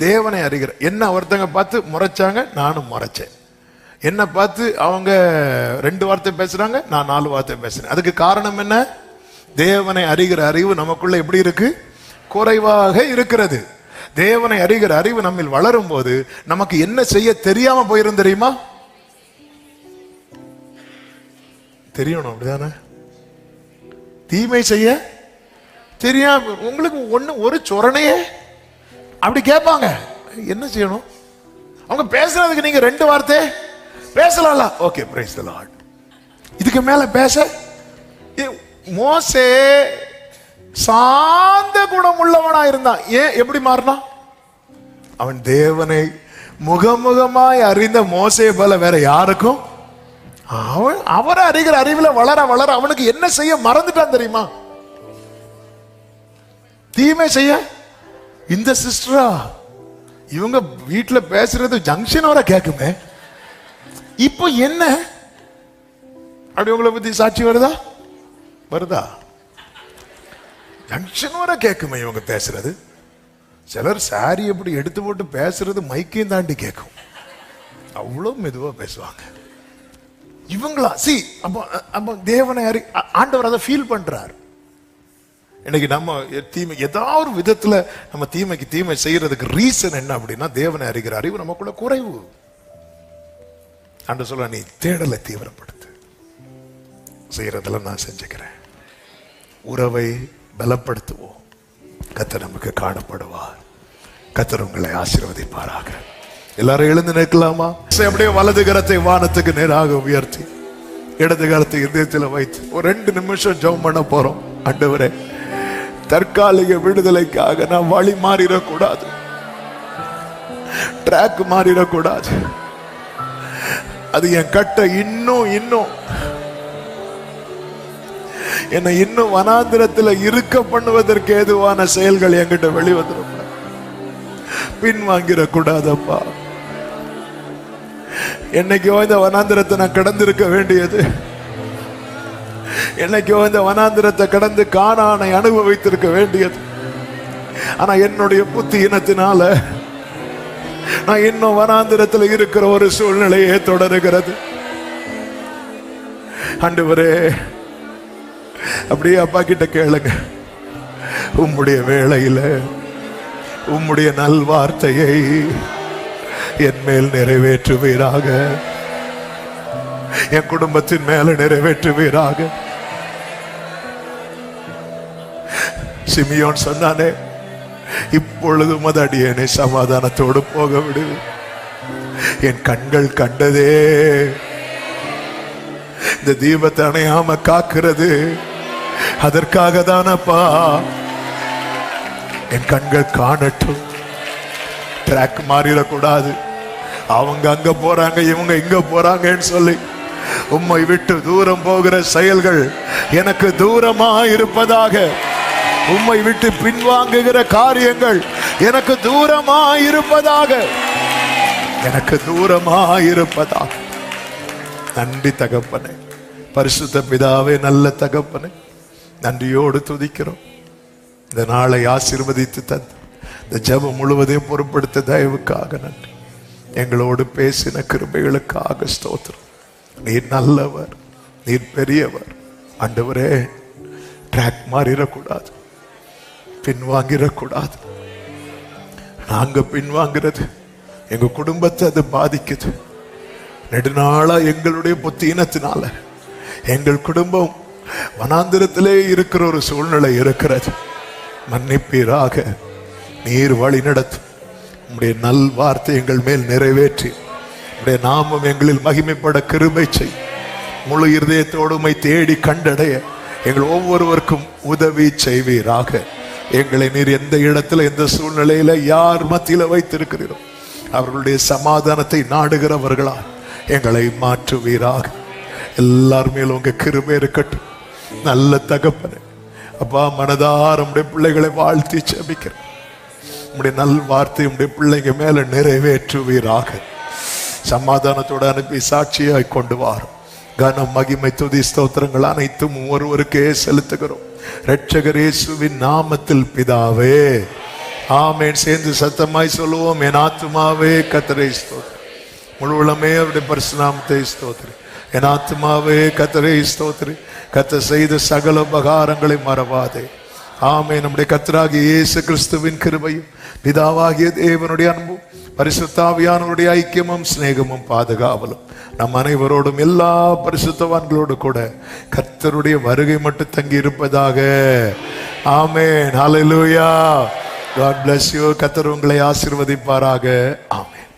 S1: தேவனை அறிகிற. என்ன ஒருத்தங்க பார்த்து முறைச்சாங்க, நானும் முறைச்சேன். என்ன பார்த்து அவங்க 2 வார்த்தை பேசுறாங்க, நான் 4 வார்த்தை பேசுறேன். அதுக்கு காரணம் என்ன? தேவனை அறிகிற அறிவு நமக்குள்ள எப்படி இருக்கு? குறைவாக இருக்கிறது. தேவனை அறிகிற அறிவு நம்மில் வளரும் போது நமக்கு என்ன செய்ய தெரியாம போயிரும் தெரியுமா? தெரியணும், அப்படிதானே? தீமை செய்ய தெரியாம உங்களுக்கு ஒரு சொரணையே அப்படி கேட்பாங்க. என்ன செய்யணும்? அவங்க பேசுறதுக்கு நீங்க 2 வார்த்தை பேசலாம். Okay, praise the Lord. இதுக்கு மேல பேச மோசே சாந்த குணம் உள்ளவனா இருந்தான். ஏன் எப்படி மாறினா? அவன் தேவனை முகமுகமாய் அறிந்த மோசே போல வேற யாருக்கும் அவரை அறிகிற அறிவுல வளர வளர அவனுக்கு என்ன செய்ய மறந்துட்டான் தெரியுமா? தீமை செய்ய. இந்த சிஸ்டரா இவங்க வீட்டுல பேசுறது ஜங்ஷன் வர கேக்குமே, இப்போ என்ன அப்படி உங்களை பத்தி சாட்சி வருதா? ஜங்ஷன் வர கேக்குமே இவங்க பேசுறது. சிலர் சாரி எப்படி எடுத்து போட்டு பேசுறது மைக்கையும் தாண்டி கேட்கும், அவ்வளவு மெதுவா பேசுவாங்க. இவங்களா அப்ப தேவனை ஆண்டவர் அதை ஃபீல் பண்றார். இன்னைக்கு நம்ம தீமை ஏதாவது ஒரு விதத்துல நம்ம தீமைக்கு தீமை செய்யறதுக்கு ரீசன் என்ன அப்படின்னா தேவனை அறிகிற அறிவு நமக்குள்ள குறைவு. ஆண்டவர் சொல்ல, நீ தேடலை தீவிரப்படுத்து. செய்யறதெல்லாம் நான் செஞ்சுக்கிறேன். உறவை பலப்படுத்துவோம். கர்த்தர் நமக்கு காணப்படுவார். கர்த்தர் உங்களை ஆசீர்வதிப்பாராக. எல்லாரும் எழுந்து நிற்கலாமா? அப்படியே வலது கரத்தை வானத்துக்கு நேராக உயர்த்தி இடது கரத்தை இதயத்தில் வைத்து ஒரு 2 நிமிஷம் ஜெபம் பண்ண போறோம். ஆண்டவரே, தற்காலிக விடுதலைக்காக நான் வழி மாறிடக்கூடாது, ட்ராக் மாறிடக்கூடாது. அது என் கட்டை இன்னும் என்னை இன்னும் வனாந்திரத்தில் இருக்க பண்ணுவதற்கு ஏதுவான செயல்கள் என்கிட்ட வெளிவந்துடும். பின் வாங்கிட கூடாதப்பா. என்னைக்கோ இந்த வனாந்திரத்தை நான் கடந்திருக்க வேண்டியது, என்னைக்கோ இந்த வனாந்திரத்தை கடந்து கானானை அனுபவித்திருக்க வேண்டியது. ஆனா என்னுடைய புத்தி இனத்தினால நான் இன்னும் வனாந்திரத்தில் இருக்கிற ஒரு சூழ்நிலையே தொடருகிறது. ஆண்டவரே, அப்படியே அப்பா கிட்ட கேளுங்க, உம்முடைய வேளையில உம்முடைய நல்வார்த்தையை என் மேல் நிறைவேற்றுவீராக, என் குடும்பத்தின் மேல நிறைவேற்றுவீராக. சிமியோன் சொன்னானே, இப்பொழுது அடியேனை சமாதானத்தோடு போக விடு. என் கண்கள் கண்டதே, இந்த தீபத்தை அணையாம காக்கிறது அதற்காக தானப்பா. என் கண்கள் காணட்டும், ட்ராக் மாறிடக்கூடாது. அவங்க அங்க போறாங்க, இவங்க இங்க போறாங்கன்னு சொல்லி உம்மை விட்டு தூரம் போகிற செயல்கள் எனக்கு தூரமா இருப்பதாக. உம்மை விட்டு பின்வாங்குகிற காரியங்கள் எனக்கு தூரமா இருப்பதாக, எனக்கு தூரமா இருப்பதாக. நன்றி தகப்பனே, பரிசுத்த பிதாவே, நல்ல தகப்பனே, நன்றியோடு துதிக்கிறோம். இந்த நாளை ஆசீர்வதித்து தந்து இந்த ஜெபம் முழுவதையும் பொறுப்படுத்த தயவுக்காக நன்றி. எங்களோடு பேசின கிருபைகளுக்காக ஸ்தோத்திரம். நீர் நல்லவர், நீர் பெரியவர். ஆண்டவரே, ட்ராக் மாறிடக்கூடாது, பின்வாங்கிடக்கூடாது. நாங்க பின்வாங்கிறது எங்க குடும்பத்தை அது பாதிக்குது. நெடுநாளா எங்களுடைய புத்தீனத்தினால எங்கள் குடும்பம் வனாந்திரத்திலே இருக்கிற ஒரு சூழ்நிலை இருக்கிறது. மன்னிப்பீராக, நீர் வழி நடத்தும். உம்முடைய நல் வார்த்தை எங்கள் மேல் நிறைவேற்றி உம்முடைய நாமம் எங்களில் மகிமைப்பட கிருபை செய். முழு இருதயத்தோடு உம்மை தேடி கண்டடைய எங்கள் ஒவ்வொருவருக்கும் உதவி செய்வீராக. எங்களை நீர் எந்த இடத்துல, எந்த சூழ்நிலையில, யார் மத்தியில வைத்திருக்கிறீரோ அவர்களுடைய சமாதானத்தை நாடுகிறவர்களா எங்களை மாற்றுவீராக. எல்லார் மேலும் உங்க கிருபை இருக்கட்டும். நல்ல தகப்பனே, அப்பா, மனதார உம்முடைய பிள்ளைகளை வாழ்த்தி ஜெபிக்கிறேன். உம்முடைய நல் வார்த்தை உம்முடைய பிள்ளைங்க மேல நிறைவேற்றுவீராக. சமாதானத்தோடு அனுப்பி சாட்சியாய் கொண்டு வாரும். கனம், மகிமை, துதி, ஸ்தோத்திரங்கள் அனைத்தும் ஒருவருக்கே செலுத்துகிறோம். இரட்சகர் இயேசுவின் நாமத்தில் பிதாவே, ஆமென். சேர்ந்து சத்தமாய் சொல்லுவோம், என் ஆத்துமாவே கர்த்தரை ஸ்தோத்திரி, முழு உளமே அவருடைய பரிசுநாமத்தை ஸ்தோத்திரி. என் ஆத்துமாவே கர்த்தரை ஸ்தோத்திரி, கர்த்தர் செய்த சகல உபகாரங்களை மறவாதே. ஆமென். நம்முடைய கர்த்தராகிய இயேசு கிறிஸ்துவின் கிருபையும் பிதாவாகிய தேவனுடைய அன்பும் பரிசுத்தாவியானவருடைய ஐக்கியமும் சிநேகமும் பாதுகாவலும் நம் அனைவரோடும் எல்லா பரிசுத்தவான்களோடு கூட கர்த்தருடைய வருகை மட்டும் தங்கி இருப்பதாக. ஆமென். ஹல்லேலூயா. God bless you. கர்த்தர் உங்களை ஆசீர்வதிப்பாராக. ஆமென்.